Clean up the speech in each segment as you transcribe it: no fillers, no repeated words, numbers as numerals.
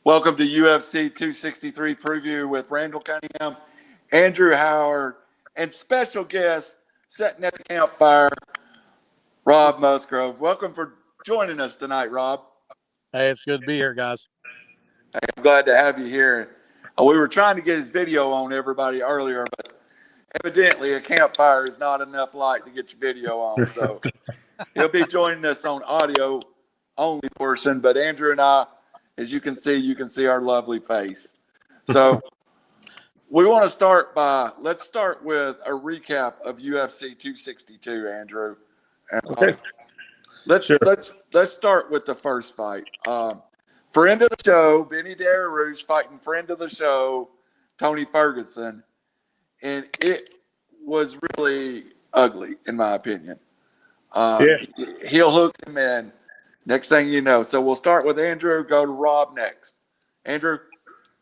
Welcome to UFC 263 preview with Randall Cunningham, Andrew Howard, and special guest sitting at the campfire, Rob Musgrove. Welcome for joining us tonight, Rob. Hey, it's good to be here, guys. Hey, I'm glad to have you here. We were trying to get his video on everybody earlier, but evidently a campfire is not enough light to get your video on. So he'll be joining us on audio only portion, but Andrew and I, as you can see our lovely face. So we want to let's start with a recap of UFC 262, Andrew. Okay. Let's start with the first fight. Friend of the show, Benny Darius fighting friend of the show, Tony Ferguson. And it was really ugly, in my opinion. Heel hooked him in. Next thing you know. So we'll start with Andrew, go to Rob next. Andrew?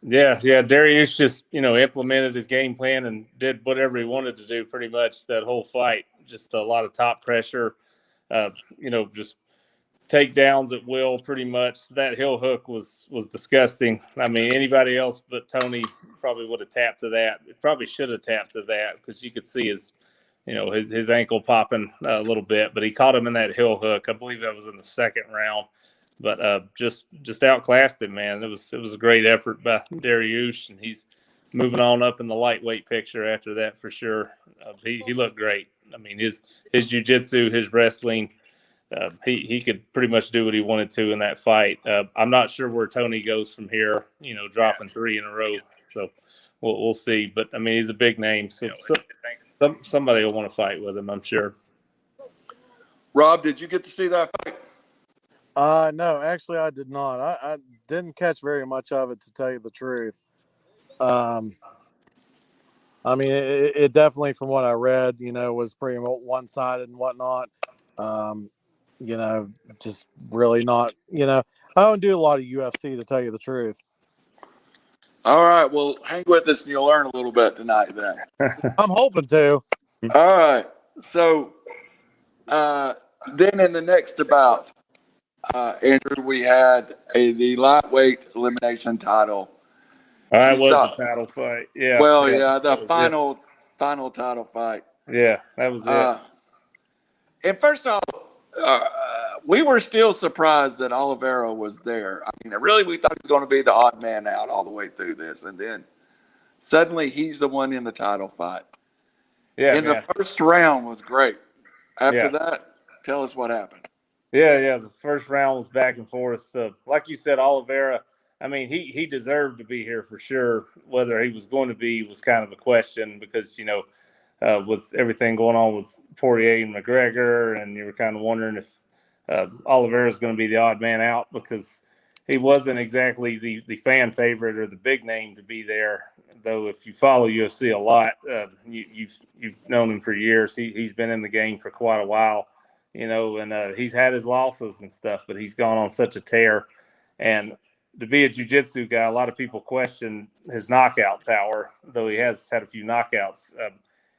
Yeah. Darius just, implemented his game plan and did whatever he wanted to do pretty much that whole fight. Just a lot of top pressure, just takedowns at will pretty much. That heel hook was disgusting. I mean, anybody else but Tony probably would have tapped to that. It probably should have tapped to that because you could see his ankle popping a little bit, but he caught him in that heel hook. I believe that was in the second round, but just outclassed him, man. It was a great effort by Darius, and he's moving on up in the lightweight picture after that for sure. He looked great. I mean, his jiu-jitsu, his wrestling, he could pretty much do what he wanted to in that fight. I'm not sure where Tony goes from here, dropping 3 in a row. So we'll see. But, I mean, he's a big name, so somebody will want to fight with him, I'm sure. Rob, did you get to see that fight? No, actually I did not. I didn't catch very much of it, to tell you the truth. I mean, it definitely, from what I read, was pretty one-sided and whatnot. Just really not, I don't do a lot of UFC, to tell you the truth. All right, well, hang with us and you'll learn a little bit tonight then. I'm hoping to. All right, so then in the next bout, Andrew, we had the lightweight elimination title. That was the title fight. Yeah. Well, the final title fight. Yeah, that was it. And first off, we were still surprised that Oliveira was there. I mean, really, we thought he was going to be the odd man out all the way through this. And then suddenly he's the one in the title fight. Yeah. And the first round was great. After that, tell us what happened. Yeah. The first round was back and forth. Like you said, Oliveira, I mean, he deserved to be here for sure. Whether he was going to be was kind of a question because, with everything going on with Poirier and McGregor, and you were kind of wondering if Oliveira is going to be the odd man out because he wasn't exactly the fan favorite or the big name to be there. Though if you follow UFC a lot, you've known him for years. He's been in the game for quite a while, and he's had his losses and stuff, but he's gone on such a tear. And to be a jiu-jitsu guy, a lot of people question his knockout power, though he has had a few knockouts.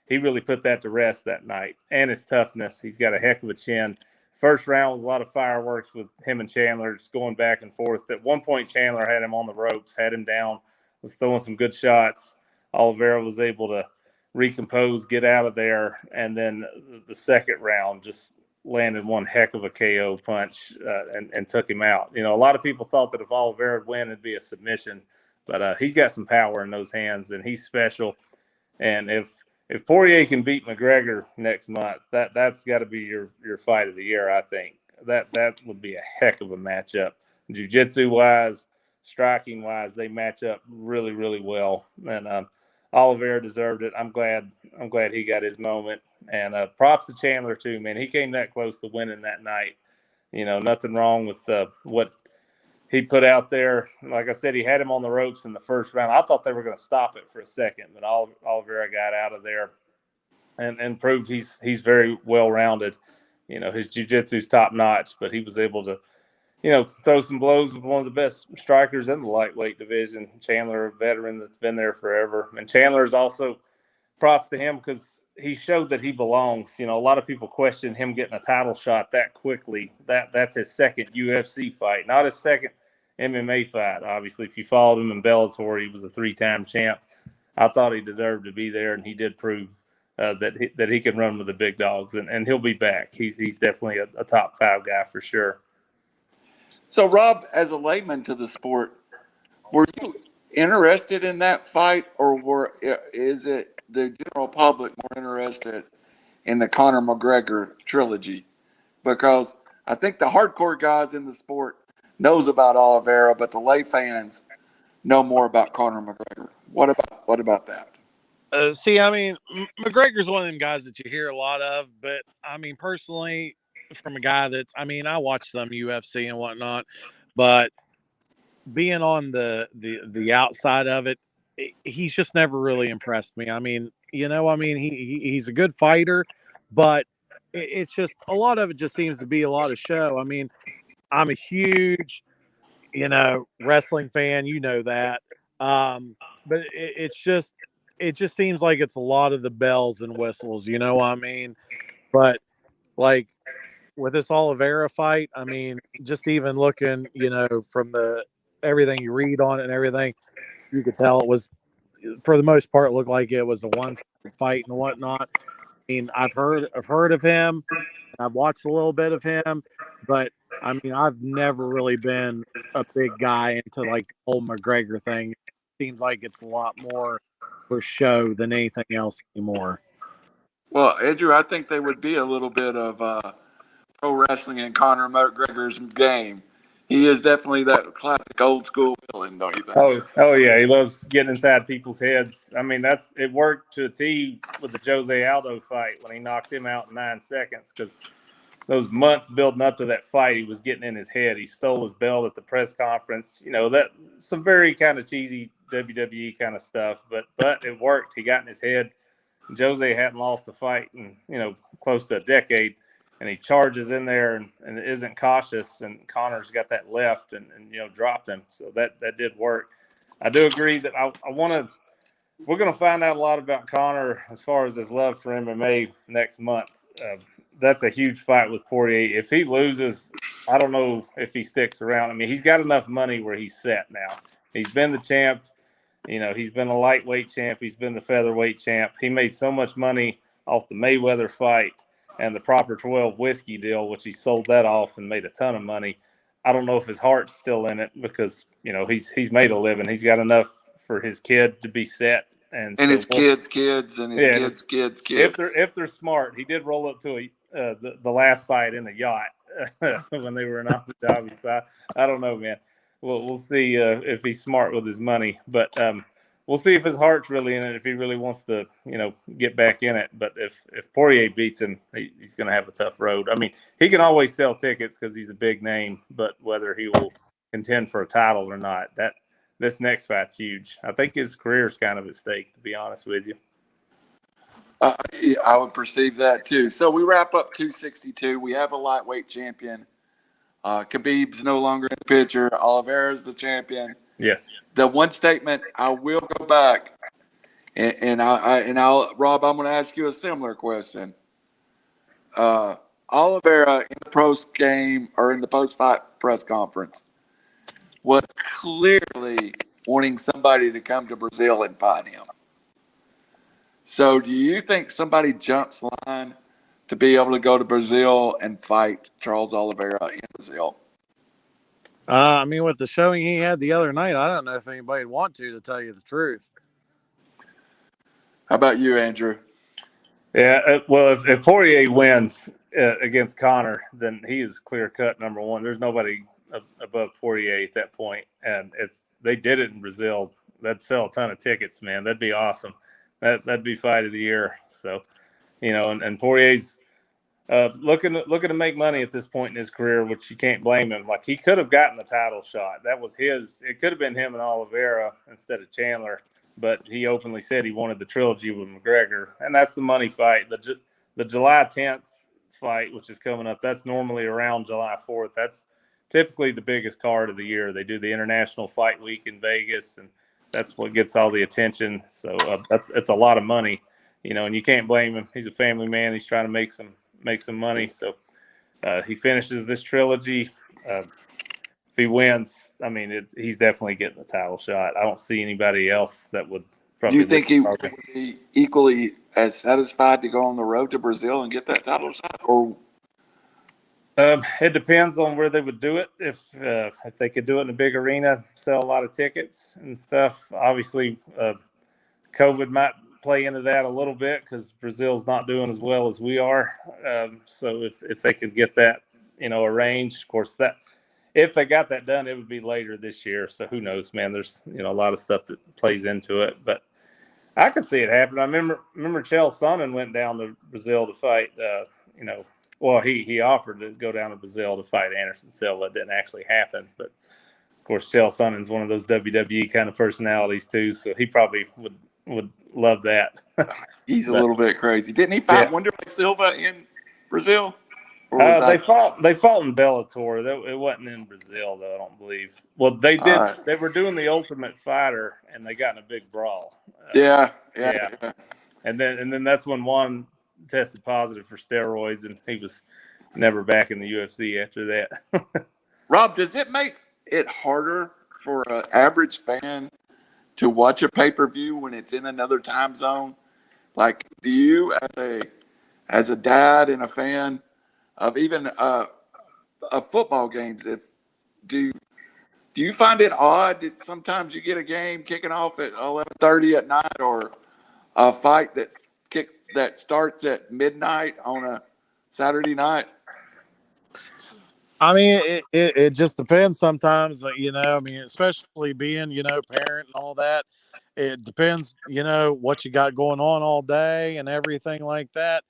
He really put that to rest that night, and his toughness. He's got a heck of a chin. First round was a lot of fireworks with him and Chandler just going back and forth. At one point, Chandler had him on the ropes, had him down, was throwing some good shots. Oliveira was able to recompose, get out of there, and then the second round just landed one heck of a KO punch and took him out. A lot of people thought that if Oliveira would win, it'd be a submission, but he's got some power in those hands, and he's special. And if Poirier can beat McGregor next month, that's got to be your fight of the year, I think. That would be a heck of a matchup. Jiu-jitsu wise, striking wise, they match up really, really well. And Oliveira deserved it. I'm glad he got his moment. And props to Chandler too, man. He came that close to winning that night. Nothing wrong with what he put out there. Like I said, he had him on the ropes in the first round. I thought they were going to stop it for a second, but Oliveira got out of there and proved he's very well-rounded. His jiu-jitsu's top-notch, but he was able to, throw some blows with one of the best strikers in the lightweight division. Chandler, a veteran that's been there forever. And Chandler's also, props to him because he showed that he belongs. A lot of people question him getting a title shot that quickly. That's his second UFC fight, not his second MMA fight. Obviously, if you followed him in Bellator, he was a 3-time champ. I thought he deserved to be there, and he did prove that he can run with the big dogs, and he'll be back. He's definitely a top 5 guy for sure. So, Rob, as a layman to the sport, were you interested in that fight, or is it the general public more interested in the Conor McGregor trilogy? Because I think the hardcore guys in the sport knows about Oliveira, but the lay fans know more about Conor McGregor. What about that? See, I mean, McGregor's one of them guys that you hear a lot of, but I mean, personally, from a guy that's, I mean, I watch some UFC and whatnot, but being on the outside of it, he's just never really impressed me. I mean, he's a good fighter, but it's just a lot of it just seems to be a lot of show. I mean, I'm a huge, wrestling fan, that. But it just seems like it's a lot of the bells and whistles, I mean? But like with this Oliveira fight, I mean, just even looking, from the everything you read on it and everything, you could tell it was, for the most part, looked like it was a one-sided fight and whatnot. I mean, I've heard of him. I've watched a little bit of him, but I mean, I've never really been a big guy into like the whole McGregor thing. It seems like it's a lot more for show than anything else anymore. Well, Andrew, I think there would be a little bit of pro wrestling in Conor McGregor's game. He is definitely that classic old school villain, don't you think? Oh yeah, he loves getting inside people's heads. I mean, it worked to a T with the Jose Aldo fight when he knocked him out in 9 seconds, because those months building up to that fight, he was getting in his head. He stole his belt at the press conference. That some very kind of cheesy WWE kind of stuff, but it worked. He got in his head. Jose hadn't lost the fight in close to a decade, and he charges in there and isn't cautious, and Conor's got that left and dropped him. So that did work. I do agree that we're going to find out a lot about Conor as far as his love for MMA next month. That's a huge fight with Poirier. If he loses, I don't know if he sticks around. I mean, he's got enough money where he's set now. He's been the champ. He's been a lightweight champ. He's been the featherweight champ. He made so much money off the Mayweather fight and the Proper 12 whiskey deal, which he sold that off and made a ton of money. I don't know if his heart's still in it, because he's made a living. He's got enough for his kid to be set, and so his kids and his kids. If they're smart. He did roll up to the last fight in a yacht when they were in Abu Dhabi. So I don't know, man. We'll see if he's smart with his money, but we'll see if his heart's really in it, if he really wants to, get back in it. But if Poirier beats him, he's going to have a tough road. I mean, he can always sell tickets because he's a big name, but whether he will contend for a title or not, this next fight's huge. I think his career's kind of at stake, to be honest with you. I would perceive that too. So we wrap up 262. We have a lightweight champion. Khabib's no longer in the picture. Oliveira's the champion. Yes. The one statement I will go back, and I'll Rob, I'm going to ask you a similar question. Oliveira in the post game or in the post fight press conference was clearly wanting somebody to come to Brazil and fight him. So, do you think somebody jumps line to be able to go to Brazil and fight Charles Oliveira in Brazil? I mean, with the showing he had the other night, I don't know if anybody'd want to tell you the truth. How about you, Andrew? Yeah, well, if Poirier wins against Conor, then he is clear-cut number one. There's nobody above Poirier at that point, and they did it in Brazil. That'd sell a ton of tickets, man. That'd be awesome. That'd be fight of the year. So, and Poirier's looking to make money at this point in his career, which you can't blame him. Like, he could have gotten the title shot. That was his. It could have been him and Oliveira instead of Chandler, but he openly said he wanted the trilogy with McGregor, and that's the money fight. The July 10th fight, which is coming up, that's normally around July 4th. That's typically the biggest card of the year. They do the International Fight Week in Vegas, and that's what gets all the attention. So it's a lot of money, and you can't blame him. He's a family man. He's trying to make some money. So he finishes this trilogy. if he wins, I mean, he's definitely getting the title shot. I don't see anybody else that would Do you think he would be equally as satisfied to go on the road to Brazil and get that title shot? Or it depends on where they would do it. If they could do it in a big arena, sell a lot of tickets and stuff. Obviously, COVID might play into that a little bit because Brazil's not doing as well as we are. So if they could get that, arranged, of course, that if they got that done, it would be later this year. So who knows, man? There's a lot of stuff that plays into it, but I could see it happen. I remember Chael Sonnen went down to Brazil to fight. Well, he offered to go down to Brazil to fight Anderson Silva. It didn't actually happen, but of course, Chael Sonnen's one of those WWE kind of personalities too, so he probably would love that. He's a little bit crazy. Didn't he fight Wanderlei Silva in Brazil? They fought in Bellator. It wasn't in Brazil though, I don't believe. Well, they did. Right. They were doing the Ultimate Fighter, and they got in a big brawl. Yeah. And then that's when one tested positive for steroids, and he was never back in the UFC after that. Rob, does it make it harder for an average fan to watch a pay-per-view when it's in another time zone? Like, do you, as a dad and a fan of even of football games, do you find it odd that sometimes you get a game kicking off at 11:30 at night, or a fight that starts at midnight on a Saturday night? I mean, it just depends sometimes, especially being, parent and all that. It depends, what you got going on all day and everything like that.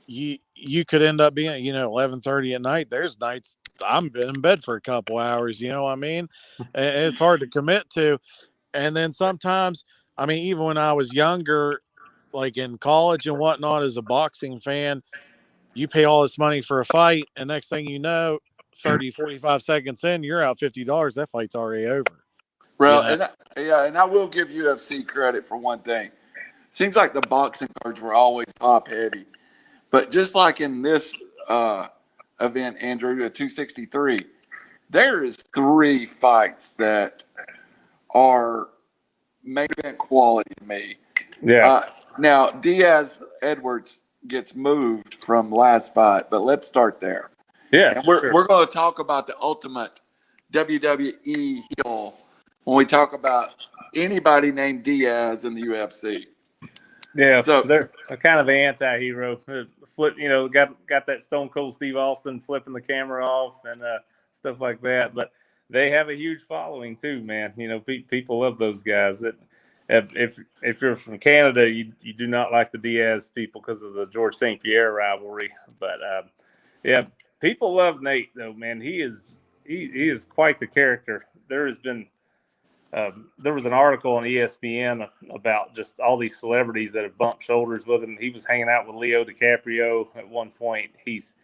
You could end up being, 11:30 at night. There's nights I'm in bed for a couple hours, you know what I mean? It's hard to commit to. And then sometimes, even when I was younger, like in college and whatnot, as a boxing fan, you pay all this money for a fight, and next thing you know, 30, 45 seconds in, you're out $50. That fight's already over. Well, and I will give UFC credit for one thing. Seems like the boxing cards were always top heavy. But just like in this event, Andrew, at 263, there is 3 fights that are main event quality to me. Yeah. Now, Diaz-Edwards gets moved from last fight, but let's start there. Yeah, and we're going to talk about the ultimate WWE heel when we talk about anybody named Diaz in the UFC. Yeah, so they're kind of an anti-hero. Flip, got that Stone Cold Steve Austin flipping the camera off and stuff like that. But they have a huge following too, man. People love those guys. If you're from Canada, you do not like the Diaz people because of the George St. Pierre rivalry. But people love Nate though, man. He is quite the character. There was an article on ESPN about just all these celebrities that have bumped shoulders with him. He was hanging out with Leo DiCaprio at one point. He's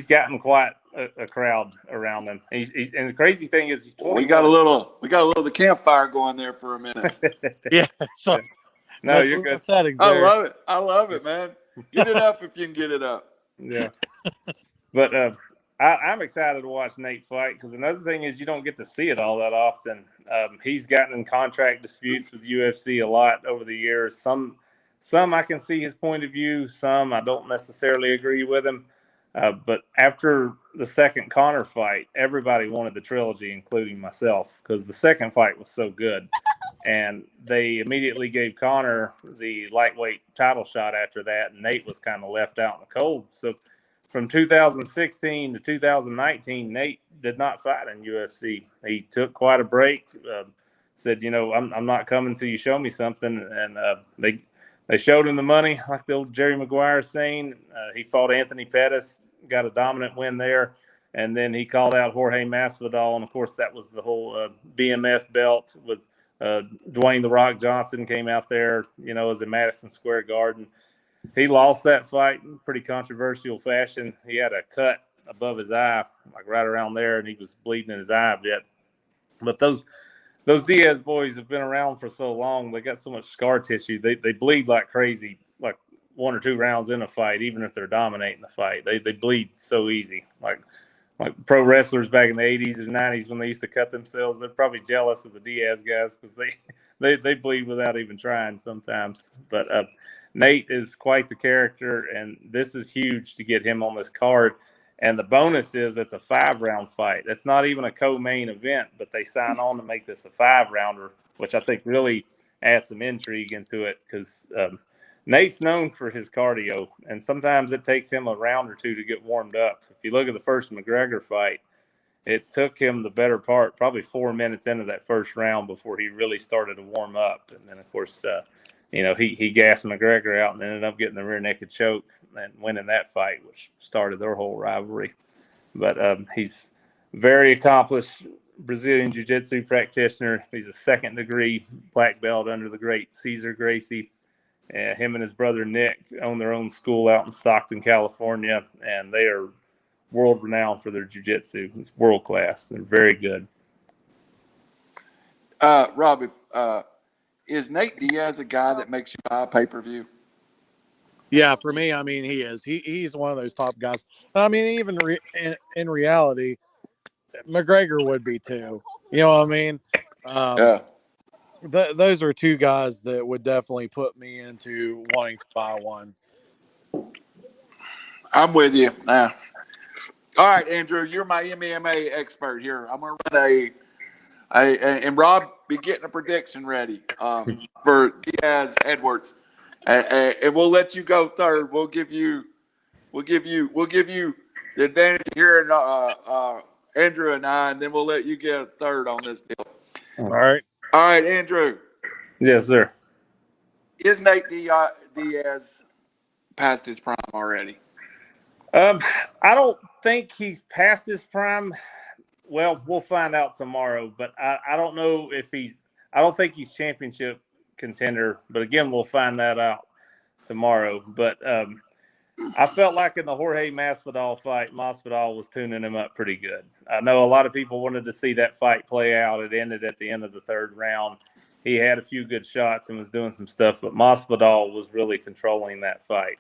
gotten quite a crowd around him. And the crazy thing is, he's 21. We got a little the campfire going there for a minute. Yeah. So, no, you're good. I love it, man. Get it up if you can get it up. Yeah. But I'm excited to watch Nate fight because another thing is you don't get to see it all that often. He's gotten in contract disputes with UFC a lot over the years. Some I can see his point of view. Some I don't necessarily agree with him. But after the second Conor fight, everybody wanted the trilogy, including myself, because the second fight was so good. And they immediately gave Conor the lightweight title shot after that, and Nate was kind of left out in the cold. So from 2016 to 2019, Nate did not fight in UFC. He took quite a break, said, I'm not coming till you show me something. And they showed him the money, like the old Jerry Maguire saying. He fought Anthony Pettis, got a dominant win there. And then he called out Jorge Masvidal. And, of course, that was the whole BMF belt with Dwayne The Rock Johnson came out there, as a Madison Square Garden. He lost that fight in pretty controversial fashion. He had a cut above his eye, like right around there, and he was bleeding in his eye a bit. But those Diaz boys have been around for so long. They got so much scar tissue. They bleed like crazy, like 1 or 2 rounds in a fight, even if they're dominating the fight. They bleed so easy. Like like pro wrestlers back in the 80s and 90s when they used to cut themselves. They're probably jealous of the Diaz guys because they bleed without even trying sometimes. But Nate is quite the character, and this is huge to get him on this card. And the bonus is it's a 5-round fight. It's not even a co-main event, but they sign on to make this a 5-rounder, which I think really adds some intrigue into it because Nate's known for his cardio, and sometimes it takes him a round or two to get warmed up. If you look at the first McGregor fight, it took him the better part, probably 4 minutes into that first round before he really started to warm up. And then, of course, he gassed McGregor out and ended up getting the rear naked choke and winning that fight, which started their whole rivalry. But he's very accomplished Brazilian jiu-jitsu practitioner. He's a second-degree black belt under the great Cesar Gracie. Him and his brother Nick own their own school out in Stockton, California, and they are world-renowned for their jiu-jitsu. It's world-class. They're very good. Rob, is Nate Diaz a guy that makes you buy a pay-per-view? Yeah, for me, I mean, he is. He's one of those top guys. I mean, even in reality, McGregor would be too. You know what I mean? Yeah. Those are two guys that would definitely put me into wanting to buy one. I'm with you. Now, all right, Andrew, you're my MMA expert here. I'm going to run and Rob, be getting a prediction ready for Diaz Edwards, and we'll let you go third. We'll give you the advantage here, and Andrew and I, and then we'll let you get a third on this deal. All right, Andrew. Yes, sir. Is Nate Diaz past his prime already? I don't think he's past his prime. Well, we'll find out tomorrow, but I don't know if I don't think he's championship contender, but again, we'll find that out tomorrow. But I felt like in the Jorge Masvidal fight, Masvidal was tuning him up pretty good. I know a lot of people wanted to see that fight play out. It ended at the end of the third round. He had a few good shots and was doing some stuff, but Masvidal was really controlling that fight.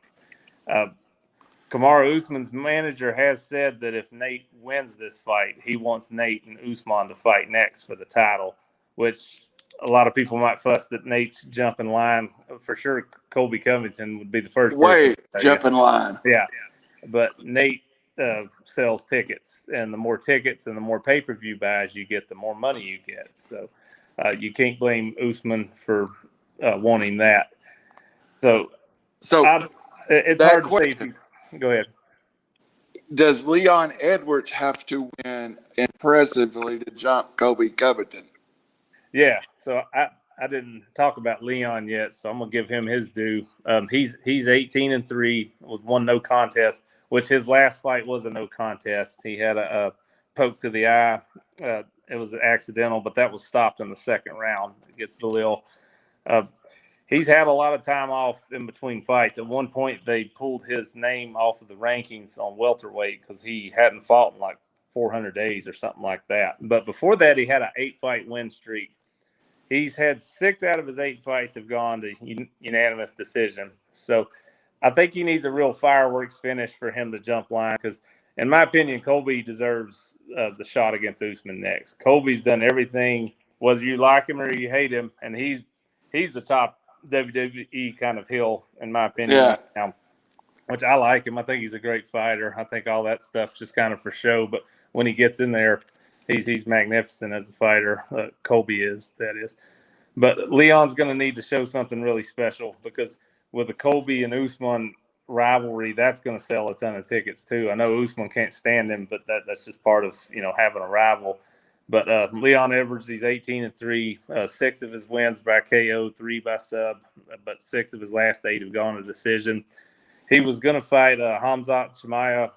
Kamaru Usman's manager has said that if Nate wins this fight, he wants Nate and Usman to fight next for the title, which a lot of people might fuss that Nate's jump in line. For sure, Colby Covington would be the first person. Jump in line. Yeah. But Nate sells tickets, and the more tickets and the more pay-per-view buys you get, the more money you get. So you can't blame Usman for wanting that. So it's hard to say if he's – go ahead. Does Leon Edwards have to win impressively to jump Colby Covington? Yeah, so I didn't talk about Leon yet, so I'm gonna give him his due. He's 18-3 with one no contest, which his last fight was a no contest. He had a poke to the eye. It was accidental, but that was stopped in the second round against Belil. He's had a lot of time off in between fights. At one point, they pulled his name off of the rankings on welterweight because he hadn't fought in like 400 days or something like that. But before that, he had an 8-fight win streak. He's had 6 out of his 8 fights have gone to unanimous decision. So I think he needs a real fireworks finish for him to jump line because, in my opinion, Colby deserves the shot against Usman next. Colby's done everything, whether you like him or you hate him, and he's the top WWE kind of heel, in my opinion, right now, which I like him. I think he's a great fighter. I think all that stuff's just kind of for show, but when he gets in there, he's magnificent as a fighter. Colby is, that is. But Leon's going to need to show something really special because with the Colby and Usman rivalry, that's going to sell a ton of tickets too. I know Usman can't stand him, but that's just part of having a rival. But Leon Edwards, he's 18-3. 6 of his wins by KO, 3 by sub, but 6 of his last 8 have gone to decision. He was going to fight Hamzat Chimaev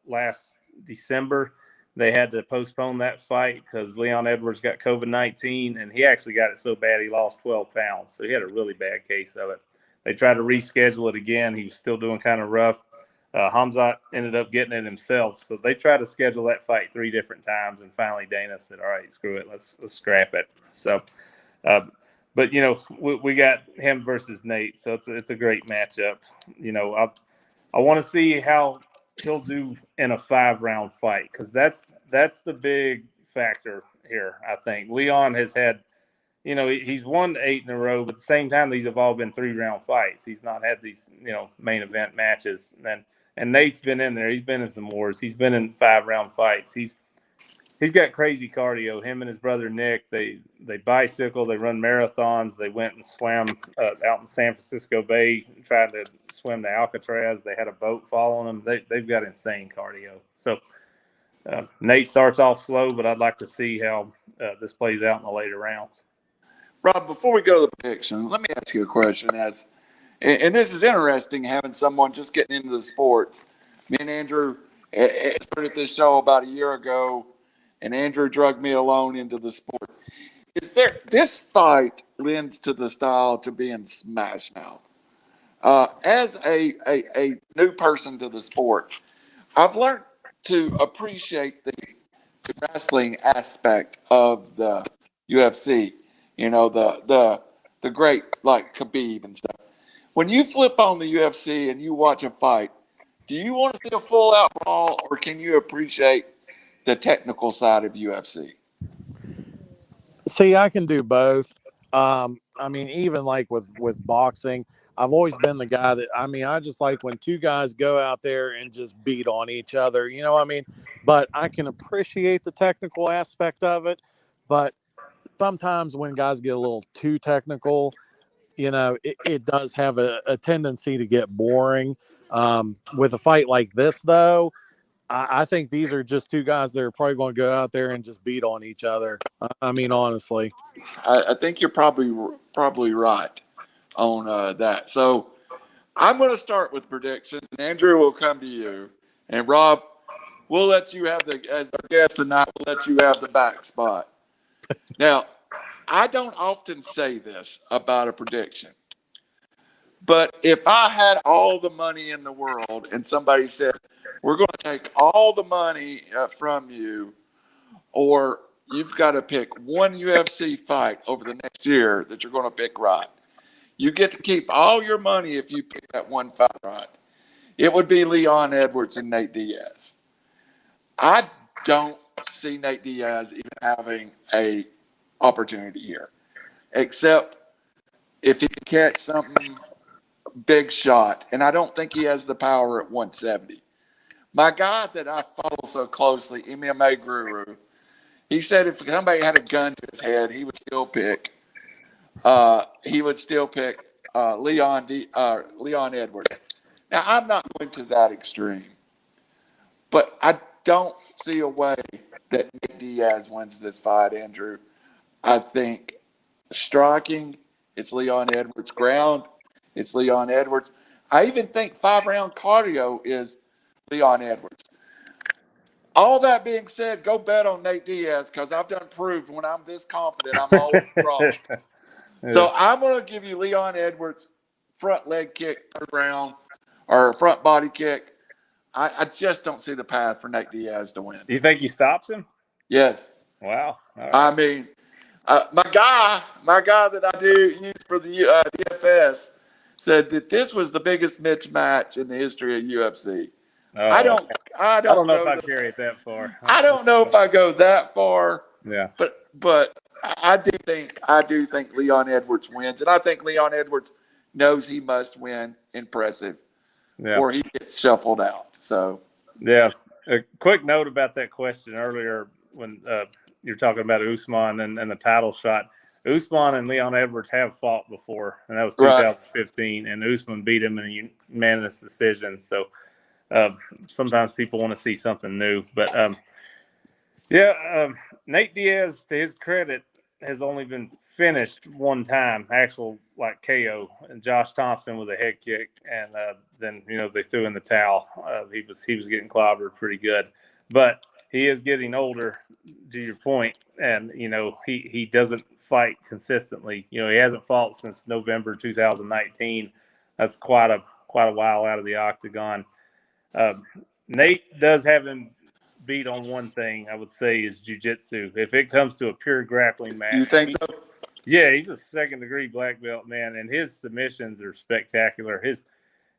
last December. They had to postpone that fight because Leon Edwards got COVID-19, and he actually got it so bad he lost 12 pounds. So he had a really bad case of it. They tried to reschedule it again. He was still doing kind of rough. Hamzat ended up getting it himself. So they tried to schedule that fight 3 different times, and finally Dana said, all right, screw it. Let's scrap it. So, but, we got him versus Nate. So it's a great matchup. I want to see how he'll do in a 5-round fight, because that's the big factor here. I think Leon has had, he's won 8 in a row, but at the same time, these have all been 3-round fights. He's not had these, main event matches. And Nate's been in there. He's been in some wars. He's been in 5-round fights. He's got crazy cardio. Him and his brother Nick, they bicycle, they run marathons. They went and swam out in San Francisco Bay, tried to swim to Alcatraz. They had a boat following them. They've got insane cardio. So Nate starts off slow, but I'd like to see how this plays out in the later rounds. Rob, before we go to the prediction, let me ask you a question. And this is interesting, having someone just getting into the sport. Me and Andrew started this show about a year ago, and Andrew drugged me alone into the sport. This fight lends to the style to being smash mouth. As a new person to the sport, I've learned to appreciate the wrestling aspect of the UFC. The great, like Khabib and stuff. When you flip on the UFC and you watch a fight, do you want to see a full out brawl, or can you appreciate the technical side of UFC? See, I can do both. Even like with boxing, I've always been the guy that, I just like when two guys go out there and just beat on each other, but I can appreciate the technical aspect of it. But sometimes when guys get a little too technical, it does have a tendency to get boring. With a fight like this, though, I think these are just two guys that are probably going to go out there and just beat on each other. Honestly. I think you're probably right on that. So I'm going to start with predictions, and Andrew will come to you. And Rob, we'll let you have as our guest tonight, we'll let you have the back spot. Now, I don't often say this about a prediction, but if I had all the money in the world and somebody said, we're going to take all the money from you, or you've got to pick one UFC fight over the next year that you're going to pick right. You get to keep all your money if you pick that one fight right. It would be Leon Edwards and Nate Diaz. I don't see Nate Diaz even having a opportunity here, except if he can catch something big shot, and I don't think he has the power at 170. My guy that I follow so closely, MMA Guru, he said if somebody had a gun to his head, he would still pick Leon Edwards. Now, I'm not going to that extreme, but I don't see a way that Nate Diaz wins this fight, Andrew. I think striking, it's Leon Edwards. Ground, it's Leon Edwards. I even think 5-round cardio is Leon Edwards. All that being said, go bet on Nate Diaz, because I've done proved when I'm this confident, I'm always wrong. So I'm going to give you Leon Edwards, front leg kick, 3rd round, or front body kick. I just don't see the path for Nate Diaz to win. You think he stops him? Yes. Wow. Right. I mean, my guy that I do use for the DFS said that this was the biggest mismatch in the history of UFC. Oh, I don't know if I'd carry it that far. I don't know if I go that far. Yeah. But I do think Leon Edwards wins, and I think Leon Edwards knows he must win impressive, or he gets shuffled out. So yeah. A quick note about that question earlier when you're talking about Usman and the title shot. Usman and Leon Edwards have fought before, and that was 2015, and Usman beat him in a unanimous decision. So sometimes people want to see something new. But, Nate Diaz, to his credit, has only been finished one time, actual like KO, and Josh Thompson with a head kick, and then they threw in the towel. He was getting clobbered pretty good, but he is getting older, to your point, and he doesn't fight consistently. He hasn't fought since November 2019. That's quite a while out of the octagon. Nate does have him beat on one thing, I would say, is jiu-jitsu. If it comes to a pure grappling match. You think so? Yeah, he's a 2nd-degree black belt, man, and his submissions are spectacular.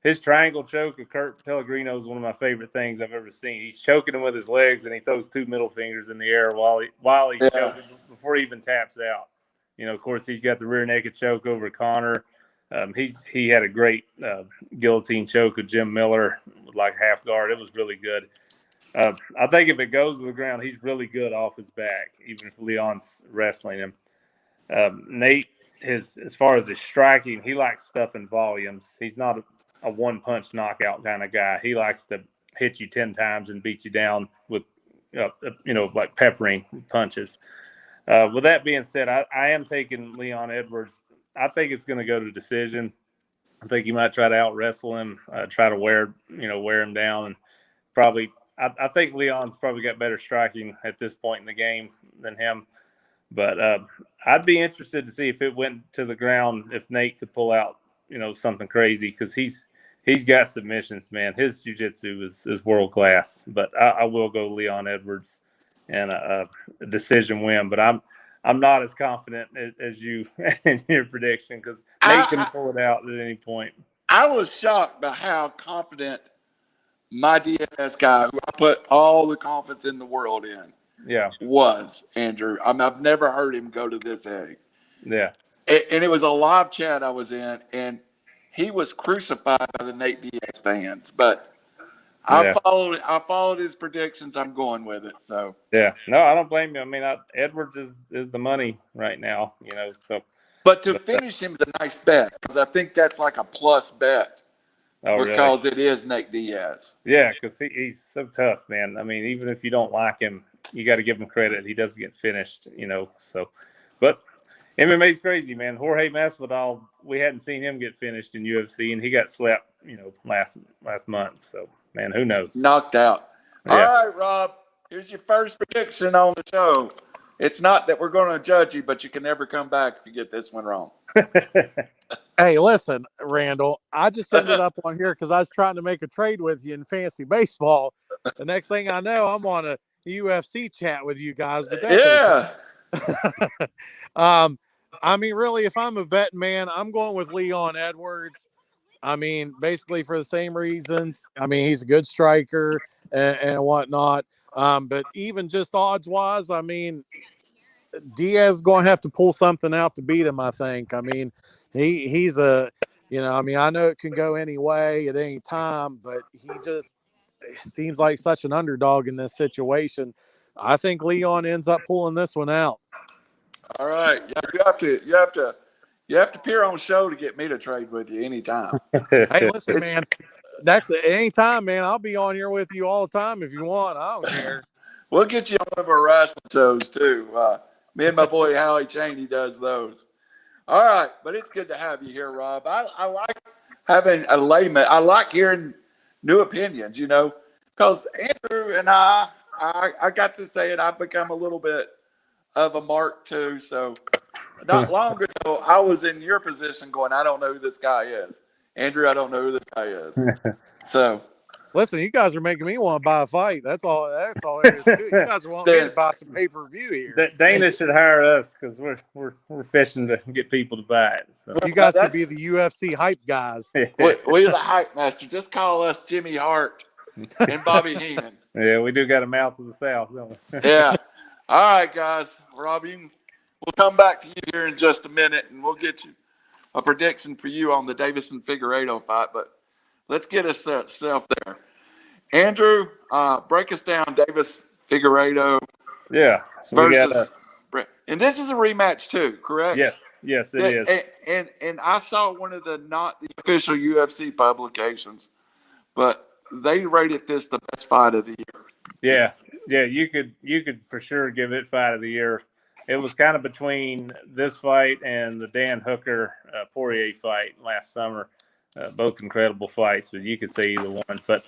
his triangle choke of Kurt Pellegrino is one of my favorite things I've ever seen. He's choking him with his legs, and he throws 2 middle fingers in the air while he's choking before he even taps out. You know, of course, he's got the rear naked choke over Connor. He had a great guillotine choke of Jim Miller with like half guard. It was really good. I think if it goes to the ground, he's really good off his back, even if Leon's wrestling him. Nate, as far as his striking, he likes stuff in volumes. He's not a one-punch knockout kind of guy. He likes to hit you 10 times and beat you down with, like peppering punches. With that being said, I am taking Leon Edwards. I think it's going to go to decision. I think he might try to out-wrestle him, try to wear him down. And probably, I think Leon's probably got better striking at this point in the game than him. But I'd be interested to see if it went to the ground, if Nate could pull out, something crazy, because he's got submissions, man. His jiu-jitsu is world-class. But I will go Leon Edwards and a decision win. But I'm not as confident as you in your prediction, because Nate can pull it out at any point. I was shocked by how confident my Diaz guy, who I put all the confidence in the world in, was Andrew. I've never heard him go to this egg. Yeah. And it was a live chat I was in, and he was crucified by the Nate Diaz fans. But I followed his predictions. I'm going with it. So no, I don't blame you. I mean, Edwards is the money right now, So, but to finish him is a nice bet, because I think that's like a plus bet. Because it is Nate Diaz. Yeah, because he's so tough, man. I mean, even if you don't like him, you got to give him credit. He doesn't get finished, So, but MMA's crazy, man. Jorge Masvidal, we hadn't seen him get finished in UFC, and he got slapped, last month. So, man, who knows? Knocked out. All right, Rob. Here's your first prediction on the show. It's not that we're going to judge you, but you can never come back if you get this one wrong. Hey, listen, Randall, I just ended up on here because I was trying to make a trade with you in fantasy baseball. The next thing I know, I'm on a UFC chat with you guys. But I mean, really, if I'm a betting man, I'm going with Leon Edwards. I mean, basically for the same reasons. I mean, he's a good striker and whatnot. But even just odds-wise, I mean, Diaz is going to have to pull something out to beat him, I think. I mean, he's I mean, I know it can go any way at any time, but he just seems like such an underdog in this situation. I think Leon ends up pulling this one out. All right. Yeah, you have to appear on show to get me to trade with you anytime. Hey, listen, man. That's anytime, man. I'll be on here with you all the time if you want. I don't care. We'll get you on one of our wrestling shows too. Me and my boy Howie Cheney does those. All right, but it's good to have you here, Rob. I like having a layman. I like hearing new opinions, because Andrew and I got to say it. I've become a little bit of a mark too. So not long ago, I was in your position going, I don't know who this guy is. Andrew, I don't know who this guy is. So. Listen, you guys are making me want to buy a fight. That's all there is to it. You guys want me to buy some pay-per-view here. Dana should hire us because we're fishing to get people to buy it. So. You guys could be the UFC hype guys. We're the hype master. Just call us Jimmy Hart and Bobby Heenan. Yeah, we do got a mouth of the South, don't we? Yeah. All right, guys. Rob, we'll come back to you here in just a minute, and we'll get you a prediction for you on the Davison Figueiredo fight. But let's get us self there. Andrew, break us down Davis Figueiredo. Yeah. So versus and this is a rematch too, correct? Yes, it is. And I saw one of not the official UFC publications, but they rated this the best fight of the year. Yeah, you could for sure give it fight of the year. It was kind of between this fight and the Dan Hooker Poirier fight last summer. Both incredible fights, but you could say either one. But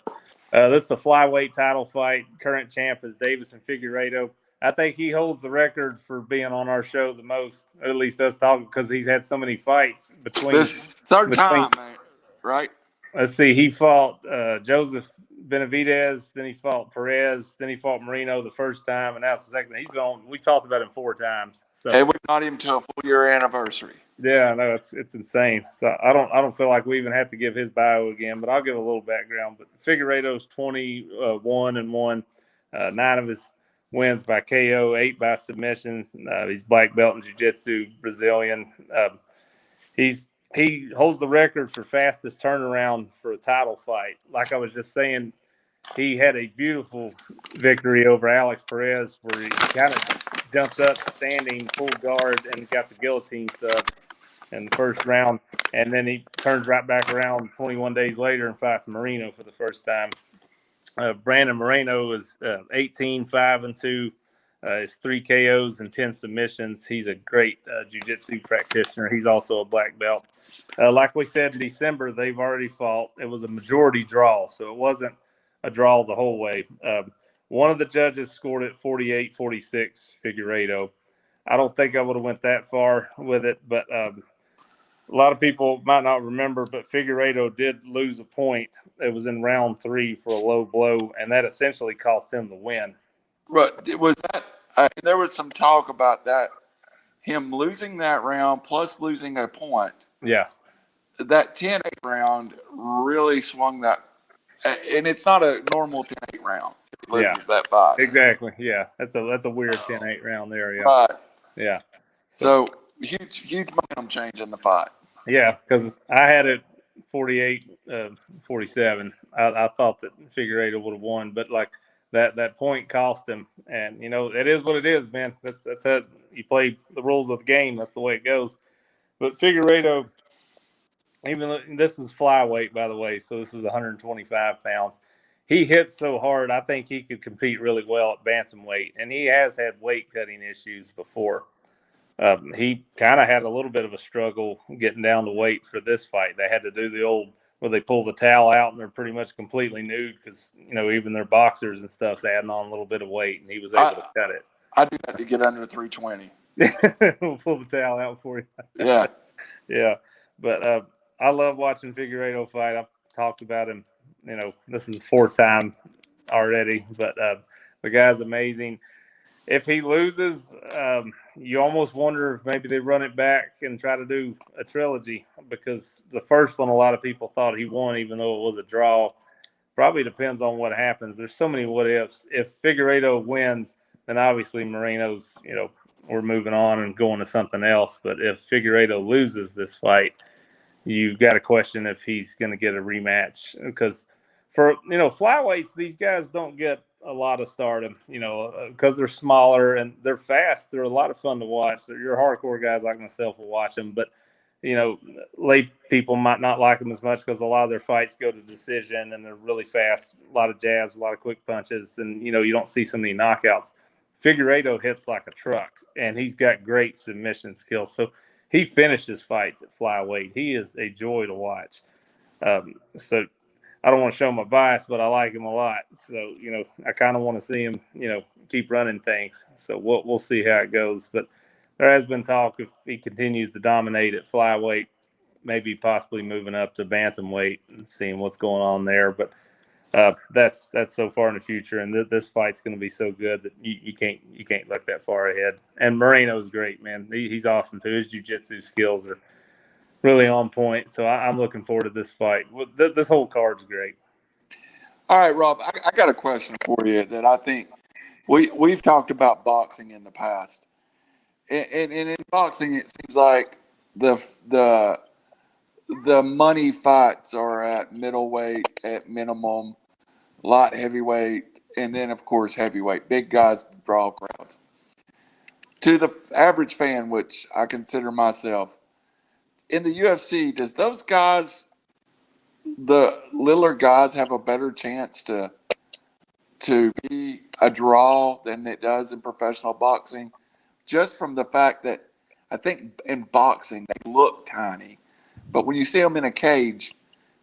this is a flyweight title fight. Current champ is Davison Figueiredo. I think he holds the record for being on our show the most, at least us talking, because he's had so many fights between. This third time, man, right? Let's see. He fought Joseph Benavidez, then he fought Perez, then he fought Moreno the first time, and that's the second. We talked about him 4 times. So we're not even to a full year anniversary. Yeah, I know it's insane. So I don't feel like we even have to give his bio again, but I'll give a little background. But Figueiredo's 21-1, 9 of his wins by KO, 8 by submission. He's black belt in jiu-jitsu, Brazilian. He holds the record for fastest turnaround for a title fight. Like I was just saying, he had a beautiful victory over Alex Perez where he kind of jumped up standing full guard and got the guillotine sub in the first round. And then he turns right back around 21 days later and fights Moreno for the first time. Brandon Moreno is 18-5-2. It's 3 KOs and 10 submissions. He's a great jiu-jitsu practitioner. He's also a black belt. Like we said in December, they've already fought. It was a majority draw, so it wasn't a draw the whole way. One of the judges scored it 48-46, Figueiredo. I don't think I would have went that far with it, but a lot of people might not remember, but Figueiredo did lose a point. It was in round 3 for a low blow, and that essentially cost him the win. But was that there was some talk about that, him losing that round plus losing a point. Yeah. That 10-8 round really swung that, and it's not a normal 10-8 round. If he loses that fight. Exactly. Yeah, that's a weird 10-8 round there. Yeah. Right. Yeah. So huge momentum change in the fight. Yeah, because I had it 48-47. I thought that Figueiredo would have won, but like that point cost him, and it is what it is, man. That's how you play the rules of the game. That's the way it goes. But Figueiredo, even though this is flyweight, by the way, so this is 125 pounds. He hits so hard, I think he could compete really well at bantamweight, and he has had weight cutting issues before. He kind of had a little bit of a struggle getting down to weight for this fight. They had to do the old where they pull the towel out and they're pretty much completely nude because even their boxers and stuff's adding on a little bit of weight, and he was able to cut it. I do that to get under 320. We'll pull the towel out for you. Yeah, yeah. But I love watching Figueiredo fight. I've talked about him. This is the 4th time already, but the guy's amazing. If he loses, you almost wonder if maybe they run it back and try to do a trilogy, because the first one, a lot of people thought he won, even though it was a draw. Probably depends on what happens. There's so many what ifs. If Figueiredo wins, then obviously Moreno's, we're moving on and going to something else. But if Figueiredo loses this fight, you've got to question if he's going to get a rematch, because for flyweights, these guys don't get a lot of stardom, because they're smaller and they're fast. They're a lot of fun to watch. Your hardcore guys like myself will watch them, but lay people might not like them as much because a lot of their fights go to decision and they're really fast. A lot of jabs, a lot of quick punches, and you don't see so many knockouts. Figueiredo hits like a truck, and he's got great submission skills. So he finishes fights at flyweight. He is a joy to watch. So I don't want to show my bias, but I like him a lot. So, I kind of want to see him, keep running things. So we'll see how it goes. But there has been talk if he continues to dominate at flyweight, maybe possibly moving up to bantamweight and seeing what's going on there. But that's so far in the future, and this fight's going to be so good that you can't look that far ahead. And Moreno's great, man. He's awesome too. His jiu-jitsu skills are really on point. So I'm looking forward to this fight. This whole card's great. All right, Rob, I got a question for you that I think we've talked about boxing in the past. And in boxing, it seems like the money fights are at middleweight at minimum, light heavyweight, and then, of course, heavyweight. Big guys draw crowds. To the average fan, which I consider myself, in the UFC, does those guys, the littler guys, have a better chance to be a draw than it does in professional boxing? Just from the fact that I think in boxing they look tiny, but when you see them in a cage,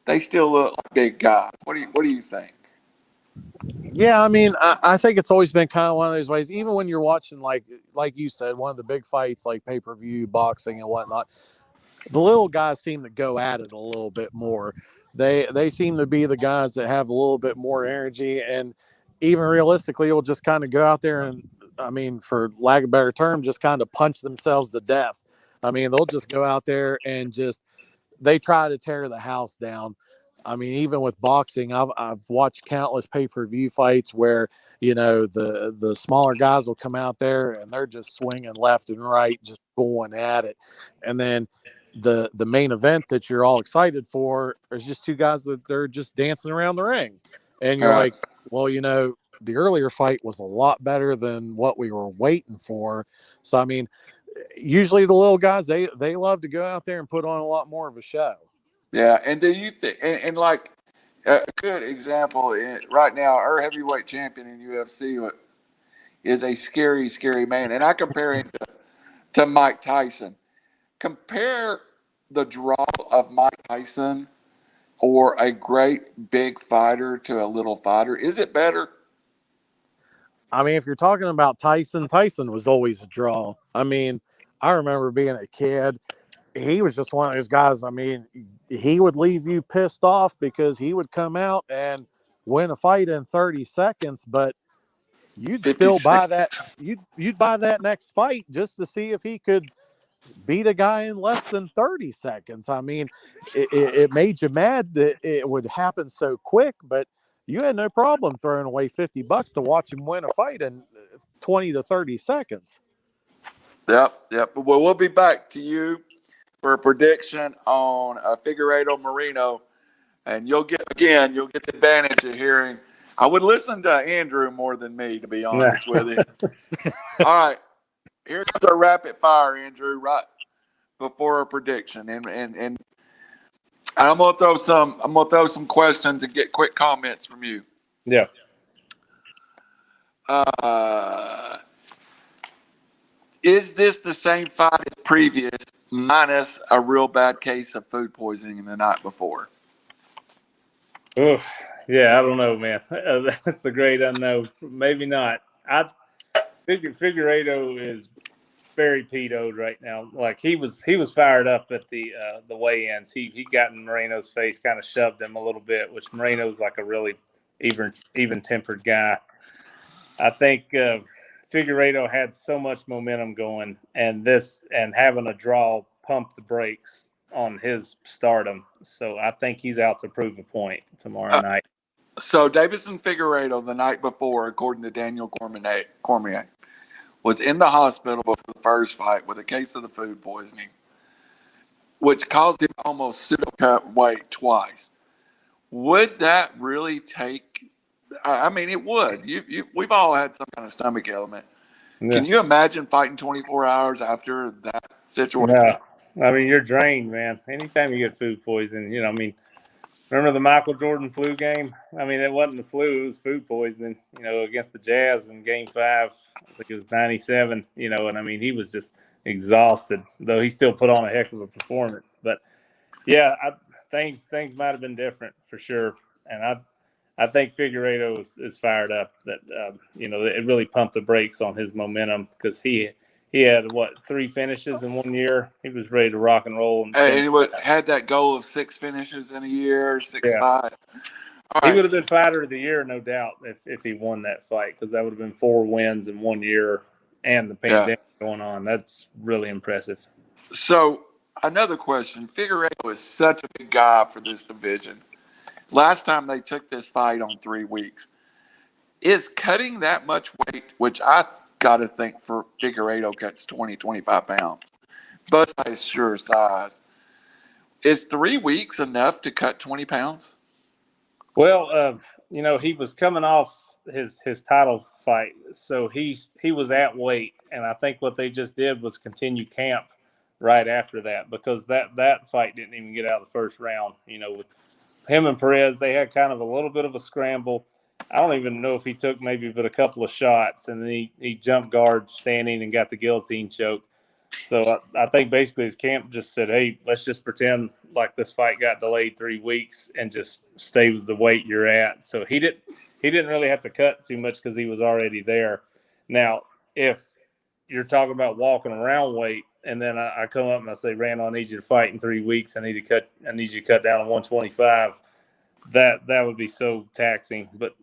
they still look like big guys. What do you think? Yeah, I mean, I think it's always been kind of one of those ways. Even when you're watching, like you said, one of the big fights, like pay-per-view boxing and whatnot, the little guys seem to go at it a little bit more. They seem to be the guys that have a little bit more energy, and even realistically, will just kind of go out there and, I mean, for lack of a better term, just kind of punch themselves to death. I mean, they'll just go out there and they try to tear the house down. I mean, even with boxing, I've watched countless pay-per-view fights where, the smaller guys will come out there and they're just swinging left and right, just going at it. And then the main event that you're all excited for is just two guys that they're just dancing around the ring. And you're like, well, the earlier fight was a lot better than what we were waiting for. So, I mean, usually the little guys, they love to go out there and put on a lot more of a show. Yeah, and do you think, and like a good example right now, our heavyweight champion in UFC is a scary, scary man, and I compare him to Mike Tyson. Compare the draw of Mike Tyson or a great big fighter to a little fighter. Is it better? I mean, if you're talking about Tyson was always a draw. I mean, I remember being a kid. He was just one of those guys. I mean, he would leave you pissed off because he would come out and win a fight in 30 seconds, but you'd still 56. buy that. You'd buy that next fight just to see if he could beat a guy in less than 30 seconds. I mean, it made you mad that it would happen so quick, but you had no problem throwing away $50 to watch him win a fight in 20 to 30 seconds. Yep. Well, we'll be back to you for a prediction on Figueiredo Moreno, and you'll get the advantage of hearing. I would listen to Andrew more than me, to be honest with you. All right, here comes our rapid fire, Andrew. Right before our prediction, and I'm gonna throw some questions and get quick comments from you. Yeah. Is this the same fight as previous, minus a real bad case of food poisoning the night before? Oh, yeah, I don't know, man. That's the great unknown. Maybe not. I figure Figueiredo is very PO'd right now. Like he was fired up at the weigh-ins. He got in Moreno's face, kind of shoved him a little bit, which Moreno's like a really even-tempered guy. I think Figueiredo had so much momentum going, and having a draw pumped the brakes on his stardom. So I think he's out to prove a point tomorrow night. So Davison Figueiredo the night before, according to Daniel Cormier, was in the hospital before the first fight with a case of the food poisoning, which caused him almost pseudo-cut weight twice. Would that really take? I mean, it would. We've all had some kind of stomach ailment. Yeah. Can you imagine fighting 24 hours after that situation? No. I mean, you're drained, man. Anytime you get food poisoning, I mean, remember the Michael Jordan flu game? I mean, it wasn't the flu, it was food poisoning, against the Jazz in Game 5. I think it was 97, and I mean, he was just exhausted, though he still put on a heck of a performance. But, yeah, things might have been different for sure. And I think Figueiredo is fired up. That it really pumped the brakes on his momentum because he had 3 finishes in 1 year. He was ready to rock and roll. And he had that goal of 6 finishes in a year, 6 fights. He would have been fighter of the year, no doubt, if he won that fight, because that would have been 4 wins in 1 year and the pandemic going on. That's really impressive. So another question: Figueiredo is such a big guy for this division. Last time they took this fight on 3 weeks. Is cutting that much weight, which I got to think for Figueiredo cuts 20, 25 pounds, but by his sure size, is 3 weeks enough to cut 20 pounds? Well, he was coming off his title fight, so he was at weight, and I think what they just did was continue camp right after that, because that fight didn't even get out of the first round. With him and Perez, they had kind of a little bit of a scramble. I don't even know if he took maybe but a couple of shots, and then he jumped guard standing and got the guillotine choke. So I think basically his camp just said, hey, let's just pretend like this fight got delayed 3 weeks and just stay with the weight you're at. So he didn't really have to cut too much because he was already there. Now, if you're talking about walking around weight, and then I come up and I say, Randall, I need you to fight in 3 weeks. I need you to cut down to 125. That would be so taxing. But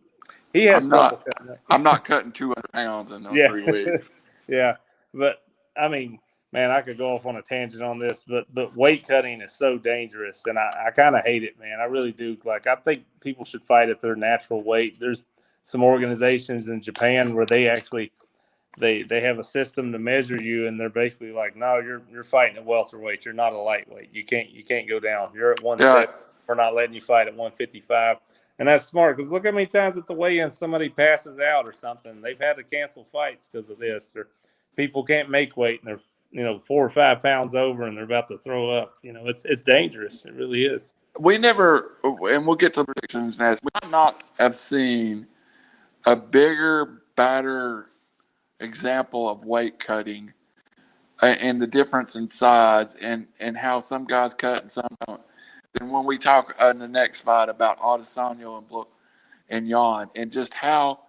he has trouble cutting up. I'm not cutting 200 pounds in 3 weeks. Yeah. But I mean, man, I could go off on a tangent on this, but weight cutting is so dangerous, and I kind of hate it, man. I really do. Like, I think people should fight at their natural weight. There's some organizations in Japan where they actually they have a system to measure you, and they're basically like, no, you're fighting at welterweight. You're not a lightweight. You can't go down. You're at 170. We're not letting you fight at 155. And that's smart, because look how many times at the weigh-in somebody passes out or something. They've had to cancel fights because of this. Or people can't make weight, and they're 4 or 5 pounds over, and they're about to throw up. It's dangerous. It really is. We never, and we'll get to predictions next. We might not have seen a bigger, badder example of weight cutting and the difference in size and how some guys cut and some don't. Then when we talk in the next fight about Adesanya and Jan, and just how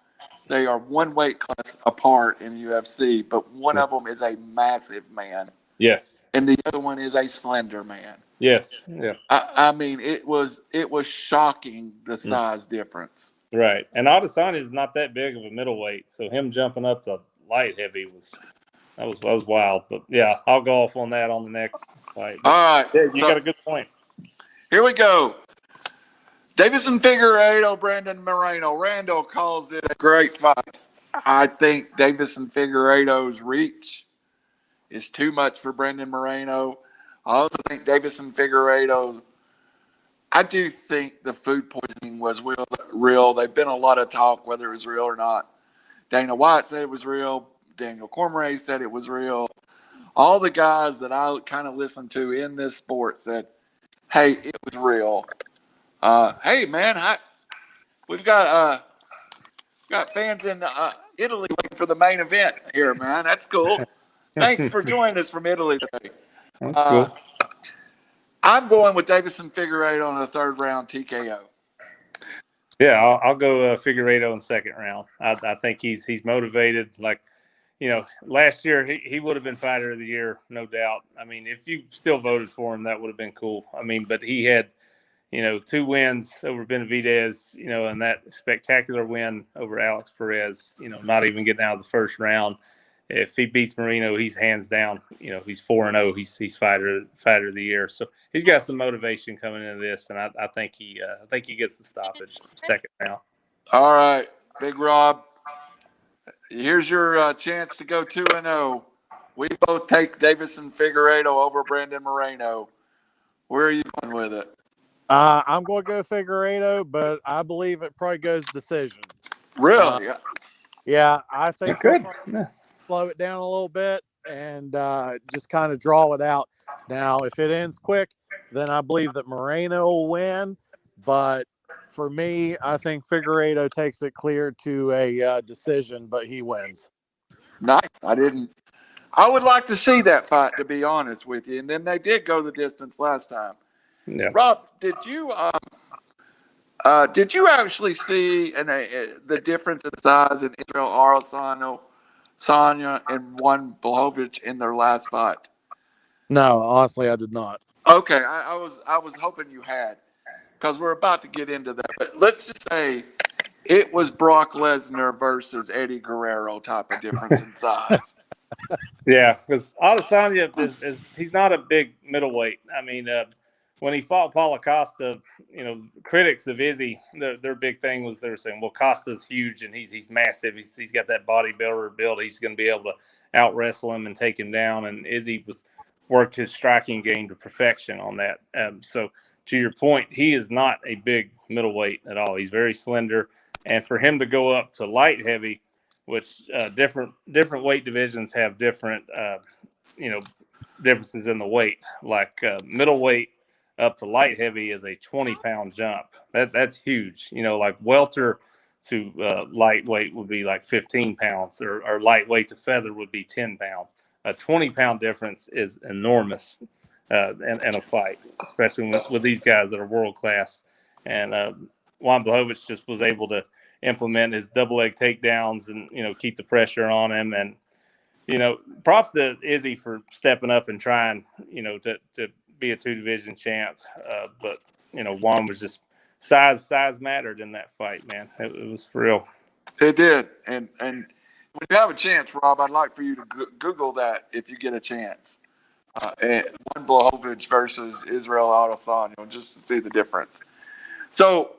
they are one weight class apart in the UFC, but one of them is a massive man. Yes. And the other one is a slender man. Yes. Yeah. I mean, it was shocking, the size difference. Right. And Adesanya is not that big of a middleweight, so him jumping up to light heavy was wild. But yeah, I'll go off on that on the next fight. All right. Yeah, you got a good point. Here we go. Davison Figueiredo, Brandon Moreno. Randall calls it a great fight. I think Davison Figueiredo's reach is too much for Brandon Moreno. I also think Davison Figueiredo, I do think the food poisoning was real. There's been a lot of talk whether it was real or not. Dana White said it was real. Daniel Cormier said it was real. All the guys that I kind of listened to in this sport said, hey, it was real. Hey, man, we've got fans in Italy waiting for the main event here, man. That's cool. Thanks for joining us from Italy today. That's cool. I'm going with Davison Figueiredo on a 3rd round TKO. Yeah, I'll go Figueiredo in 2nd round. I think he's motivated. Like, last year he would have been fighter of the year, no doubt. I mean, if you still voted for him, that would have been cool. I mean, but he had, 2 wins over Benavidez, and that spectacular win over Alex Perez, not even getting out of the 1st round. If he beats Moreno, he's hands down, he's 4-0. He's fighter of the year. So he's got some motivation coming into this, and I think he gets the stoppage 2nd round. All right, Big Rob. Here's your chance to go 2-0. We both take Davison Figueiredo over Brandon Moreno. Where are you going with it? I'm going to go Figueiredo, but I believe it probably goes decision. Really? Yeah, I think Good. Slow it down a little bit and just kind of draw it out. Now, if it ends quick, then I believe that Moreno will win. But for me, I think Figueiredo takes it clear to a decision, but he wins. Nice. I would like to see that fight, to be honest with you. And then they did go the distance last time. Yeah. Rob, did you actually see the difference in size in Israel Adesanya and Juan Blachowicz in their last fight? No, honestly, I did not. Okay, I was hoping you had, because we're about to get into that. But let's just say it was Brock Lesnar versus Eddie Guerrero type of difference in size. Yeah, because Adesanya is he's not a big middleweight. I mean, when he fought Paulo Costa, critics of Izzy, their big thing was they were saying, well, Costa's huge and he's massive. He's got that bodybuilder build. He's going to be able to out wrestle him and take him down. And Izzy worked his striking game to perfection on that. So to your point, he is not a big middleweight at all. He's very slender. And for him to go up to light heavy, which different weight divisions have different, differences in the weight. Like middleweight up to light heavy is a 20-pound jump. That's huge. Like welter to lightweight would be like 15 pounds, or lightweight to feather would be 10 pounds. A 20-pound difference is enormous in a fight, especially with these guys that are world class. And Juan Blachowicz just was able to implement his double leg takedowns and keep the pressure on him. And props to Izzy for stepping up and trying to be a 2-division champ. But Juan was just size mattered in that fight, man. It was for real. It did, and when you have a chance, Rob, I'd like for you to Google that if you get a chance. One Blachowicz versus Israel Adesanya, just to see the difference. So,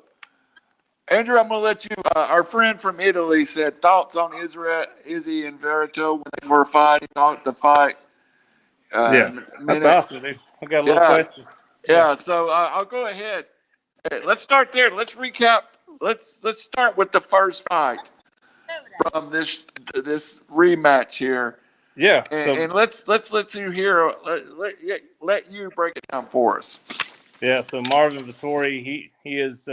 Andrew, I'm going to let you. Our friend from Italy said thoughts on Izzy and Verito when they were fighting. Thought the fight. Yeah, that's awesome, dude. I got a little question. Yeah. So I'll go ahead. Let's start there. Let's recap. Let's start with the first fight from this rematch here. Yeah. And let's you hear. Let you break it down for us. Yeah, so Marvin Vettori, he is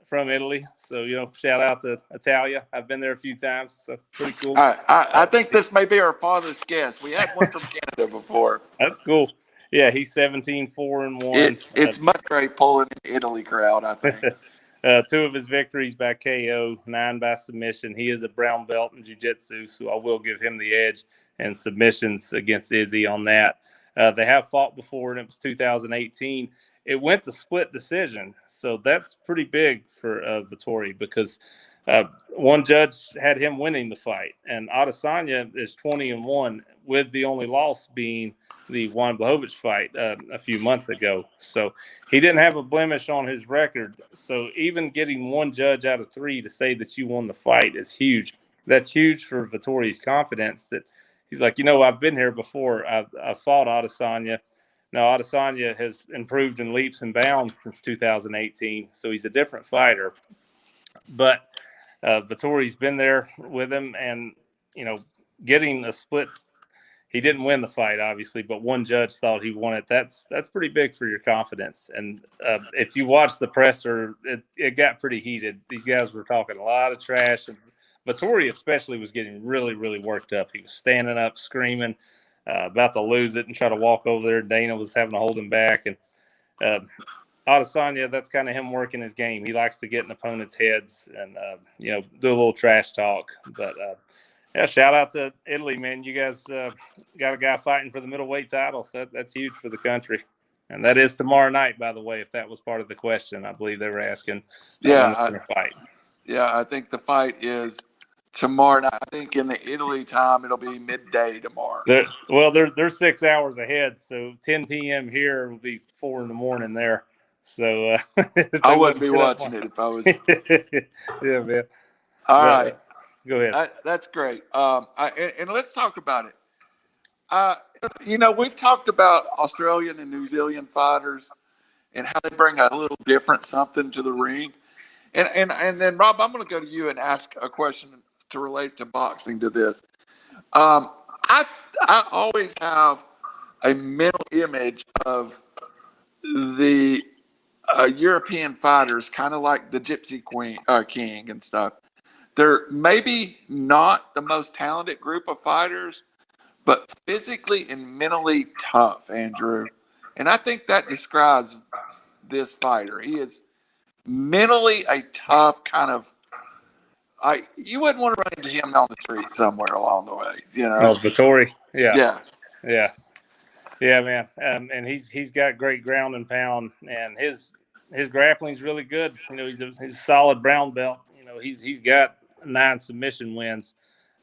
from Italy, so shout out to Italia. I've been there a few times, so pretty cool. I think this may be our farthest guest. We had one from Canada before. That's cool. Yeah, he's 17-4-1. It's much great pulling the Italy crowd, I think. 2 of his victories by KO, 9 by submission. He is a brown belt in jiu-jitsu, so I will give him the edge and submissions against Izzy on that. They have fought before, and it was 2018. It went to split decision, so that's pretty big for Vettori because one judge had him winning the fight, and Adesanya is 20-1 with the only loss being the Juan Blachowicz fight a few months ago. So he didn't have a blemish on his record. So even getting one judge out of 3 to say that you won the fight is huge. That's huge for Vettori's confidence that he's like, I've been here before. I've fought Adesanya. Now, Adesanya has improved in leaps and bounds since 2018, so he's a different fighter. But Vettori's been there with him, and, getting a split, he didn't win the fight, obviously, but one judge thought he won it. That's pretty big for your confidence. And if you watch the presser, it got pretty heated. These guys were talking a lot of trash, and Vettori especially was getting really, really worked up. He was standing up, screaming, about to lose it and try to walk over there. Dana was having to hold him back. And Adesanya, that's kind of him working his game. He likes to get in opponents' heads and, do a little trash talk. But, yeah, shout out to Italy, man. You guys got a guy fighting for the middleweight title. So that's huge for the country. And that is tomorrow night, by the way, if that was part of the question. I believe they were asking when they're going to fight. Yeah, I think the fight is tomorrow night. I think in the Italy time, it'll be midday tomorrow. They're 6 hours ahead, so 10 p.m. here will be 4 in the morning there. So I wouldn't be watching it if I was. Yeah, man. All right, go ahead. that's great. And let's talk about it. We've talked about Australian and New Zealand fighters and how they bring a little different something to the ring. And then, Rob, I'm going to go to you and ask a question to relate to boxing to this. I always have a mental image of the European fighters, kind of like the Gypsy King and stuff. They're maybe not the most talented group of fighters, but physically and mentally tough, Andrew. And I think that describes this fighter. He is mentally a tough kind of. You wouldn't want to run into him on the street somewhere along the way, Oh, Vettori, yeah, man. And he's got great ground and pound, and his grappling's really good. He's a solid brown belt. He's got 9 submission wins.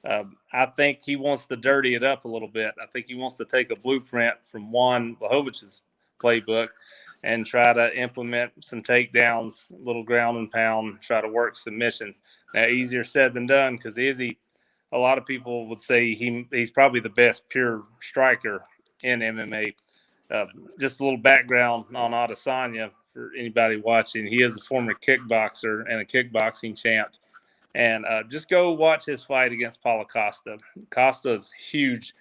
I think he wants to dirty it up a little bit. I think he wants to take a blueprint from Juan Blachowicz's playbook and try to implement some takedowns, a little ground and pound, try to work submissions. Now, easier said than done because Izzy, a lot of people would say he's probably the best pure striker in MMA. Just a little background on Adesanya for anybody watching. He is a former kickboxer and a kickboxing champ. And just go watch his fight against Paulo Costa. Costa's huge,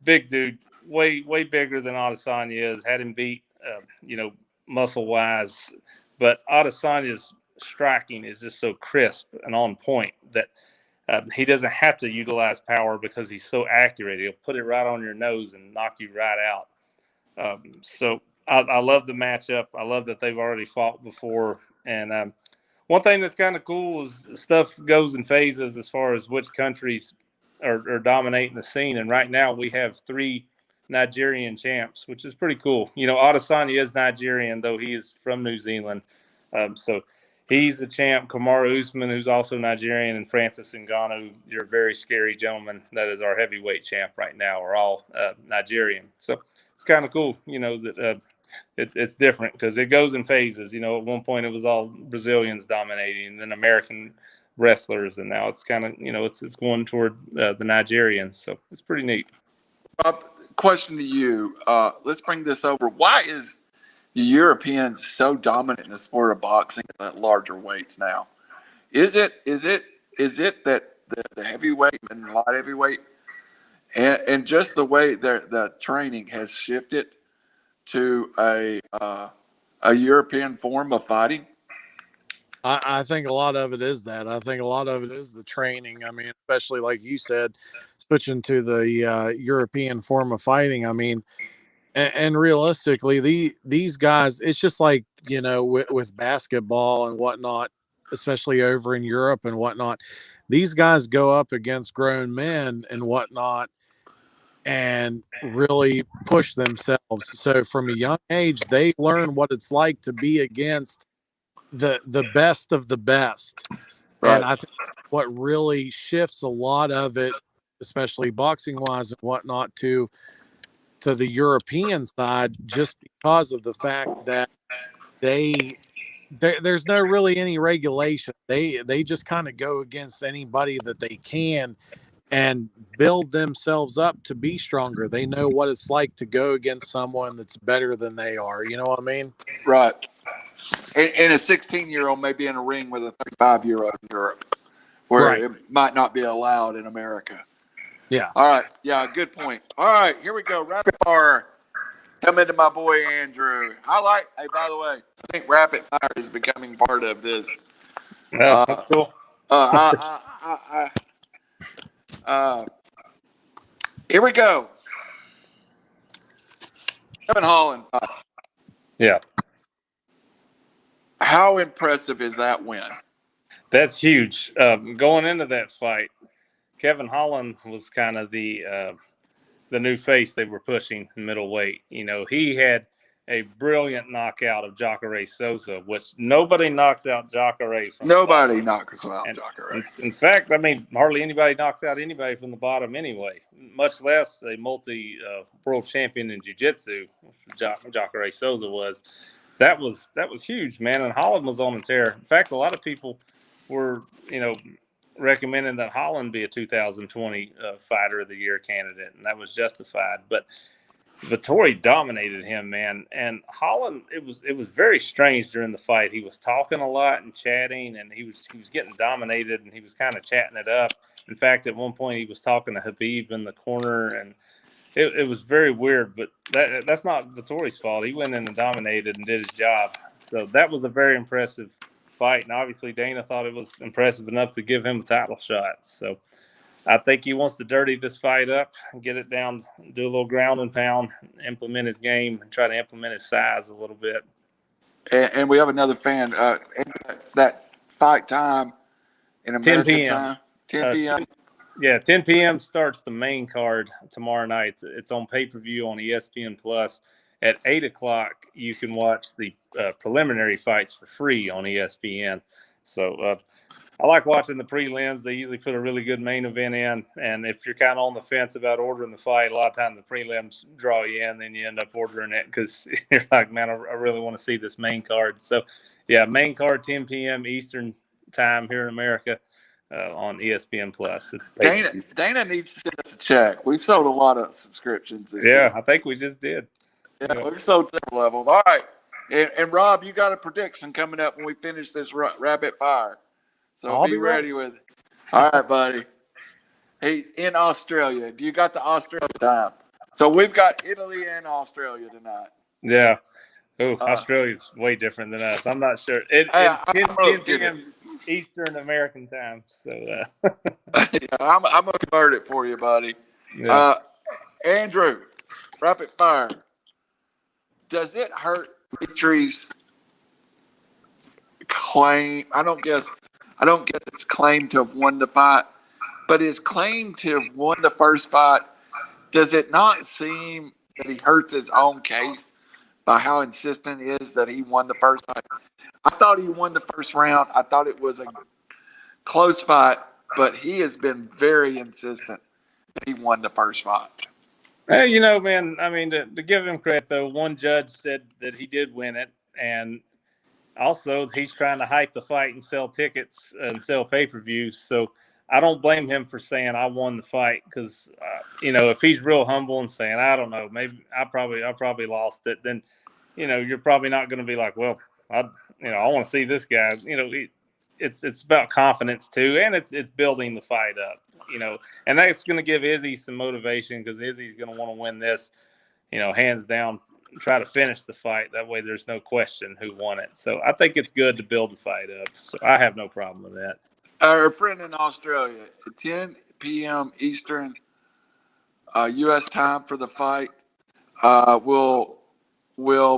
big dude, way bigger than Adesanya is. Had him beat, muscle-wise. But Adesanya's striking is just so crisp and on point that he doesn't have to utilize power because he's so accurate. He'll put it right on your nose and knock you right out. So I love the matchup. I love that they've already fought before. And one thing that's kind of cool is stuff goes in phases as far as which countries are dominating the scene. And right now we have 3 Nigerian champs, which is pretty cool. Adesanya is Nigerian, though he is from New Zealand. So he's the champ. Kamaru Usman, who's also Nigerian, and Francis Ngannou, your very scary gentleman that is our heavyweight champ right now, are all Nigerian. So it's kind of cool, that it's different because it goes in phases. At one point it was all Brazilians dominating, and then American wrestlers, and now it's kind of, it's going toward the Nigerians. So it's pretty neat. Rob, question to you. Let's bring this over. Why is the Europeans so dominant in the sport of boxing at larger weights now? Is it that the heavyweight and light heavyweight and just the way the training has shifted to a European form of fighting? I think a lot of it is that. I think a lot of it is the training. I mean, especially like you said, switching to the European form of fighting. I mean, and realistically, these guys, it's just like, with basketball and whatnot, especially over in Europe and whatnot, these guys go up against grown men and whatnot and really push themselves. So from a young age, they learn what it's like to be against the best of the best. Right. And I think what really shifts a lot of it, especially boxing wise and whatnot, to the European side, just because of the fact that there's no really any regulation. They just kind of go against anybody that they can and build themselves up to be stronger. They know what it's like to go against someone that's better than they are. You know what I mean? Right. And a 16-year-old may be in a ring with a 35-year-old in Europe, where Right. it might not be allowed in America. Yeah. All right. Yeah, good point. All right, here we go. Rapid fire. Coming to my boy Andrew. Hey, by the way, I think rapid fire is becoming part of this. Yeah, that's cool. Here we go. Kevin Holland. Yeah. How impressive is that win? That's huge. Going into that fight, Kevin Holland was kind of the new face they were pushing middleweight. He had a brilliant knockout of Jacare Souza, which nobody knocks out Jacare from Nobody knocks out Jacare. In fact, I mean, hardly anybody knocks out anybody from the bottom anyway, much less a multi-world champion in jiu-jitsu, which Jacare Souza was. That was huge, man. And Holland was on a tear. In fact, a lot of people were, recommending that Holland be a 2020 Fighter of the Year candidate, and that was justified. But Vettori dominated him, man. And Holland, it was very strange during the fight. He was talking a lot and chatting, and he was getting dominated, and he was kind of chatting it up. In fact, at one point, he was talking to Habib in the corner, and it was very weird. But that's not Vettori's fault. He went in and dominated and did his job. So that was a very impressive fight, and obviously Dana thought it was impressive enough to give him a title shot. So I think he wants to dirty this fight up, get it down, do a little ground and pound, implement his game, and try to implement his size a little bit. And we have another fan. That fight time in American 10 p.m. time, 10 p.m. Yeah, 10 p.m. starts the main card tomorrow night. It's on pay-per-view on ESPN Plus. At 8 o'clock, you can watch the preliminary fights for free on ESPN. So I like watching the prelims. They usually put a really good main event in. And if you're kind of on the fence about ordering the fight, a lot of times the prelims draw you in, then you end up ordering it because you're like, man, I really want to see this main card. So, yeah, main card 10 p.m. Eastern time here in America on ESPN Plus. Dana needs to send us a check. We've sold a lot of subscriptions this year. I think we just did. Yeah, we've sold several of them. All right. And Rob, you got a prediction coming up when we finish this rapid fire. So I'll be ready with it. All right, buddy. He's in Australia. You got the Australia time. So we've got Italy and Australia tonight. Yeah. Australia's way different than us. I'm not sure. It's 10 p.m. Eastern American time. So I'm going to convert it for you, buddy. Yeah. Andrew, rapid fire. Does it hurt Vettori's claim? I don't guess it's claim to have won the fight, but his claim to have won the first fight, does it not seem that he hurts his own case by how insistent he is that he won the first fight. I thought he won the first round. I thought it was a close fight, but he has been very insistent that he won the first fight. Hey, you know, man, I mean, to give him credit, though, one judge said that he did win it. And also, he's trying to hype the fight and sell tickets and sell pay-per-views. So I don't blame him for saying I won the fight because, you know, if he's real humble and saying, I don't know, maybe I probably lost it, then, you know, you're probably not going to be like, well, I want to see this guy. You know, it's about confidence too, and it's building the fight up. You know, and that's going to give Izzy some motivation because Izzy's going to want to win this, you know, hands down, try to finish the fight. That way there's no question who won it. So I think it's good to build the fight up. So I have no problem with that. Our friend in Australia, at 10 p.m. Eastern U.S. time for the fight will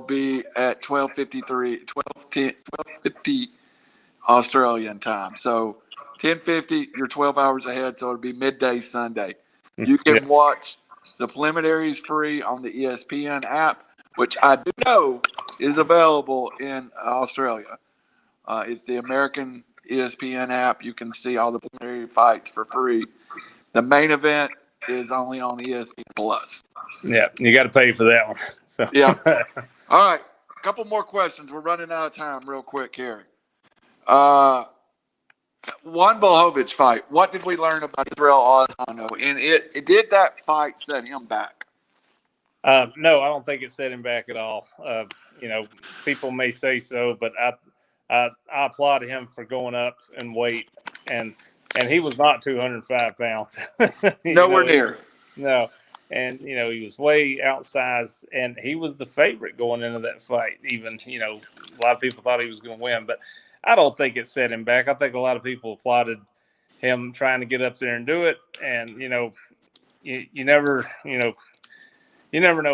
be at 12:50 Australian time. So 10:50, you're 12 hours ahead, so it'll be midday Sunday. You can watch the preliminaries free on the ESPN app, which I do know is available in Australia. It's the American ESPN app. You can see all the preliminary fights for free. The main event is only on ESPN Plus. Yeah, you got to pay for that one. So yeah. All right, a couple more questions. We're running out of time real quick here. Juan Blachowicz fight. What did we learn about Israel Adesanya? And it did that fight set him back? No, I don't think it set him back at all. You know, people may say so, but I applaud him for going up in weight, and he was not 205 pounds. Nowhere near. No, and you know he was way outsized, and he was the favorite going into that fight. Even a lot of people thought he was going to win, but I don't think it set him back. I think a lot of people applauded him trying to get up there and do it, and you never know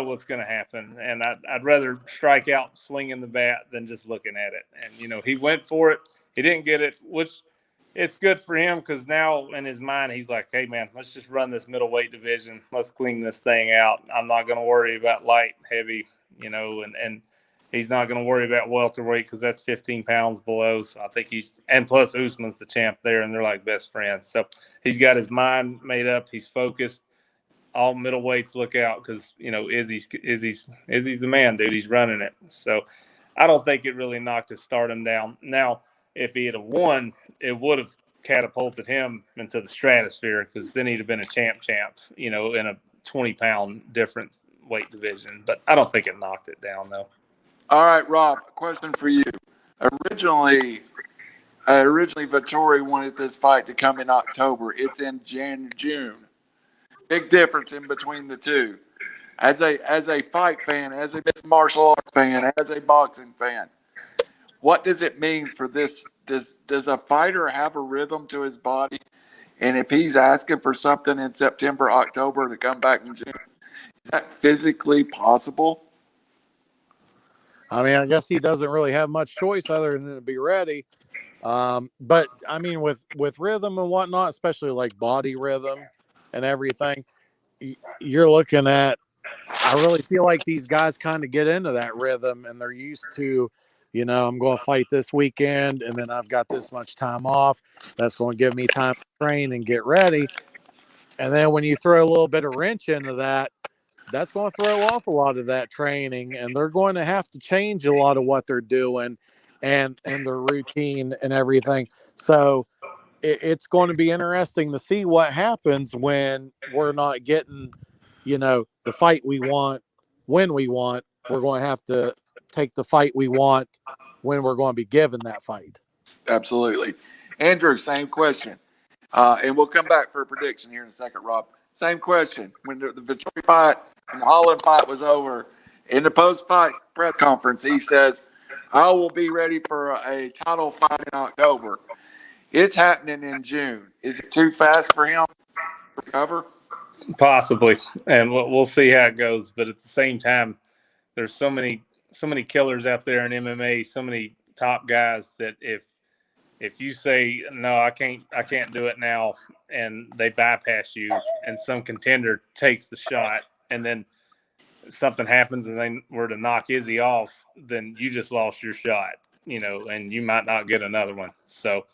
what's going to happen. And I'd rather strike out swinging the bat than just looking at it. And he went for it. He didn't get it, which it's good for him because now in his mind he's like, hey man, let's just run this middleweight division. Let's clean this thing out. I'm not going to worry about light, heavy, and he's not going to worry about welterweight because that's 15 pounds below. So I think and plus Usman's the champ there, and they're like best friends. So he's got his mind made up. He's focused. All middleweights look out because Izzy's the man, dude. He's running it. So I don't think it really knocked his stardom down. Now, if he had won, it would have catapulted him into the stratosphere because then he'd have been a champ, in a 20-pound difference weight division. But I don't think it knocked it down though. All right, Rob, a question for you. Originally Vettori wanted this fight to come in October. It's in June. Big difference in between the two. As a fight fan, as a mixed martial arts fan, as a boxing fan, what does it mean for this? Does a fighter have a rhythm to his body? And if he's asking for something in September, October to come back in June, is that physically possible? I mean, I guess he doesn't really have much choice other than to be ready. But I mean, with rhythm and whatnot, especially like body rhythm and everything, you're looking at, I really feel like these guys kind of get into that rhythm and they're used to, I'm going to fight this weekend and then I've got this much time off. That's going to give me time to train and get ready. And then when you throw a little bit of wrench into that, that's going to throw off a lot of that training, and they're going to have to change a lot of what they're doing and their routine and everything. So it's going to be interesting to see what happens when we're not getting, the fight we want when we want. We're going to have to take the fight we want when we're going to be given that fight. Absolutely. Andrew, same question. And we'll come back for a prediction here in a second, Rob. Same question. When the Vettori fight and the Holland fight was over, in the post-fight press conference, he says, I will be ready for a title fight in October. It's happening in June. Is it too fast for him to recover? Possibly, and we'll see how it goes. But at the same time, there's so many killers out there in MMA, so many top guys that if you say no, I can't do it now, and they bypass you, and some contender takes the shot, and then something happens and they were to knock Izzy off, then you just lost your shot, and you might not get another one. So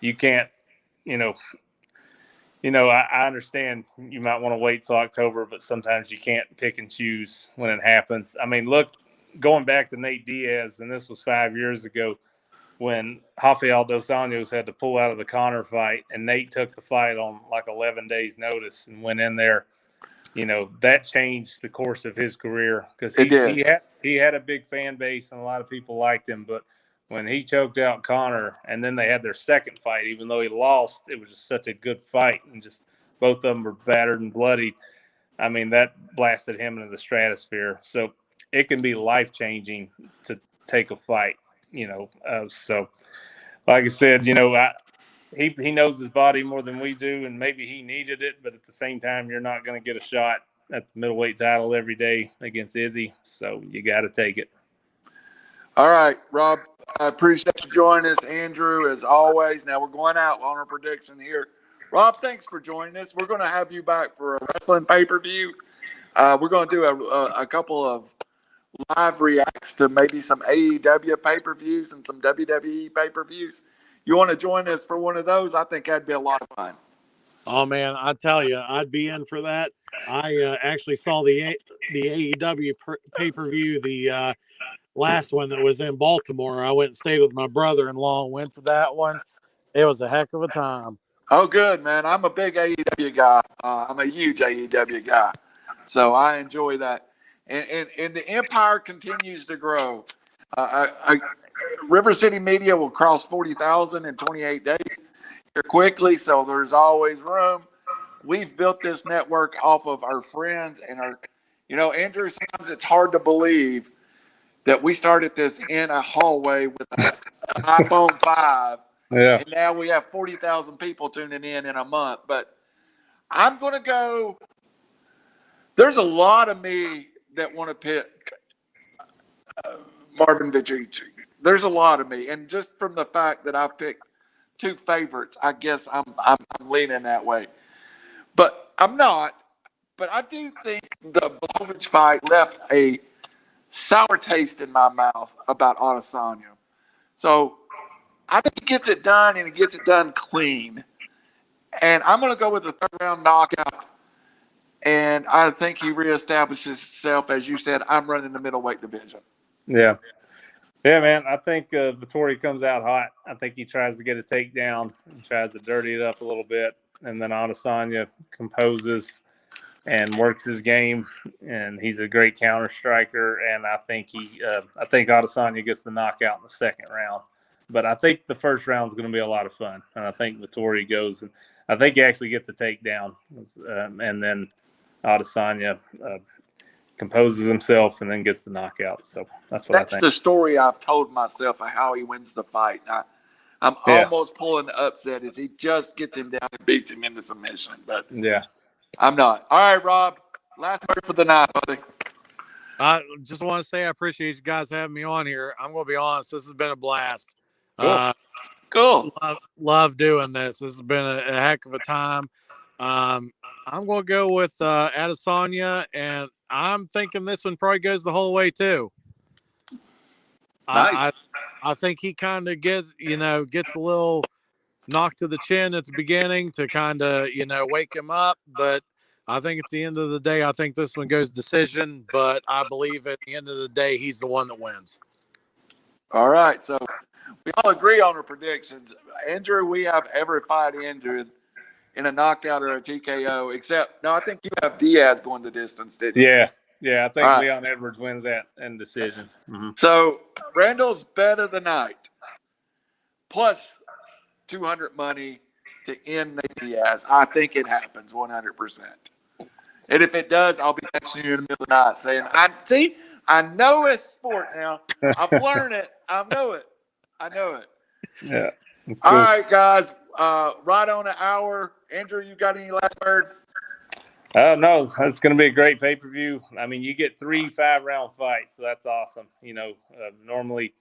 you can't, I understand you might want to wait till October, but sometimes you can't pick and choose when it happens. I mean, look, going back to Nate Diaz, and this was 5 years ago, when Rafael dos Anjos had to pull out of the Conor fight, and Nate took the fight on like 11 days notice and went in there. That changed the course of his career, because he had a big fan base and a lot of people liked him. But when he choked out Conor, and then they had their second fight, even though he lost, it was just such a good fight, and just both of them were battered and bloodied. I mean, that blasted him into the stratosphere. So it can be life-changing to take a fight, so like I said, he knows his body more than we do, and maybe he needed it, but at the same time, you're not going to get a shot at the middleweight title every day against Izzy, so you got to take it. All right, Rob, I appreciate you joining us. Andrew, as always. Now we're going out on our prediction here. Rob, thanks for joining us. We're going to have you back for a wrestling pay-per-view. We're going to do a couple of live reacts to maybe some AEW pay-per-views and some WWE pay-per-views. You want to join us for one of those? I think that'd be a lot of fun. Oh man, I tell you, I'd be in for that. I actually saw the AEW pay-per-view, the last one that was in Baltimore. I went and stayed with my brother-in-law and went to that one. It was a heck of a time. Oh, good, man. I'm a big AEW guy. I'm a huge AEW guy. So I enjoy that. And the empire continues to grow. River City Media will cross 40,000 in 28 days here quickly, so there's always room. We've built this network off of our friends and Andrew, sometimes it's hard to believe that we started this in a hallway with an iPhone 5. Yeah. And now we have 40,000 people tuning in a month. But I'm going to go. There's a lot of me that want to pick Marvin Vettori. There's a lot of me. And just from the fact that I've picked two favorites, I guess I'm leaning that way. But I'm not. But I do think the Blachowicz fight left a sour taste in my mouth about Adesanya. So I think he gets it done, and he gets it done clean. And I'm going to go with a third-round knockout. And I think he reestablishes himself. As you said, I'm running the middleweight division. Yeah. Yeah, man. I think Vettori comes out hot. I think he tries to get a takedown and tries to dirty it up a little bit. And then Adesanya composes and works his game. And he's a great counter striker. And I think Adesanya gets the knockout in the second round. But I think the first round is going to be a lot of fun. And I think Vettori goes, and I think he actually gets a takedown. And then Adesanya composes himself and then gets the knockout. So that's what I think. That's the story I've told myself of how he wins the fight. I'm almost pulling the upset as he just gets him down and beats him into submission. But yeah, I'm not. All right, Rob. Last word for the night, buddy. I just want to say I appreciate you guys having me on here. I'm going to be honest. This has been a blast. Cool. Love doing this. This has been a heck of a time. I'm going to go with Adesanya, and I'm thinking this one probably goes the whole way too. Nice. I think he kind of gets a little knocked to the chin at the beginning to kind of, wake him up. But I think at the end of the day, I think this one goes decision. But I believe at the end of the day, he's the one that wins. All right. So we all agree on our predictions. Andrew, we have every fight Andrew in a knockout or a TKO, except, no, I think you have Diaz going the distance, didn't you? Yeah, I think Leon Edwards wins that in decision. Mm-hmm. So Randall's bet of the night, plus 200 money to end Diaz. I think it happens 100%. And if it does, I'll be texting you in the middle of the night saying, I know it's sport now. I've learned it. I know it. Yeah. Cool. All right, guys. Right on an hour. Andrew, you got any last word? No, it's going to be a great pay-per-view. I mean, you get 3 5-round fights, so that's awesome. Normally,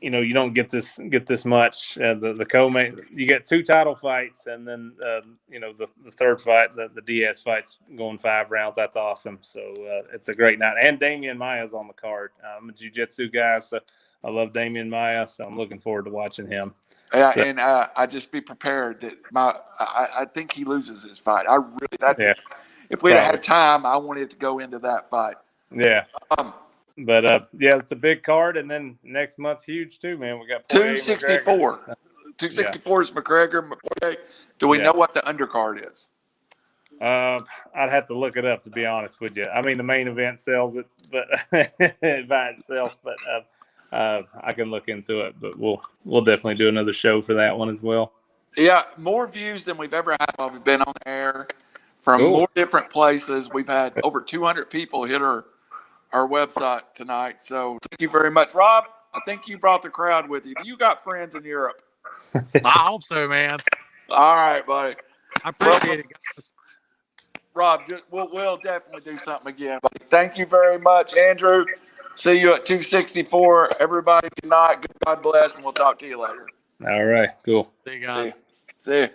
you don't get this much. The co-main, you get 2 title fights, and then the third fight, the Diaz fight's going 5 rounds. That's awesome. So it's a great night. And Damian Maia's on the card. I'm a jiu-jitsu guy, so I love Damian Maia. So I'm looking forward to watching him. Yeah, So, and I just be prepared that I think he loses his fight. If we'd have had time, I wanted to go into that fight. Yeah. But it's a big card, and then next month's huge too, man. We got Poirier, 264. McGregor. 264 is McGregor. Do we know what the undercard is? I'd have to look it up, to be honest with you. I mean, the main event sells it, but by itself. But I can look into it. But we'll definitely do another show for that one as well. Yeah, more views than we've ever had while we've been on air from more different places. We've had over 200 people hit our website tonight. So thank you very much. Rob, I think you brought the crowd with you. You got friends in Europe. I hope so, man. All right, buddy. I appreciate it, guys. Rob, we'll definitely do something again. Buddy. Thank you very much, Andrew. See you at 264. Everybody, good night. God bless, and we'll talk to you later. All right, cool. See you guys. See you.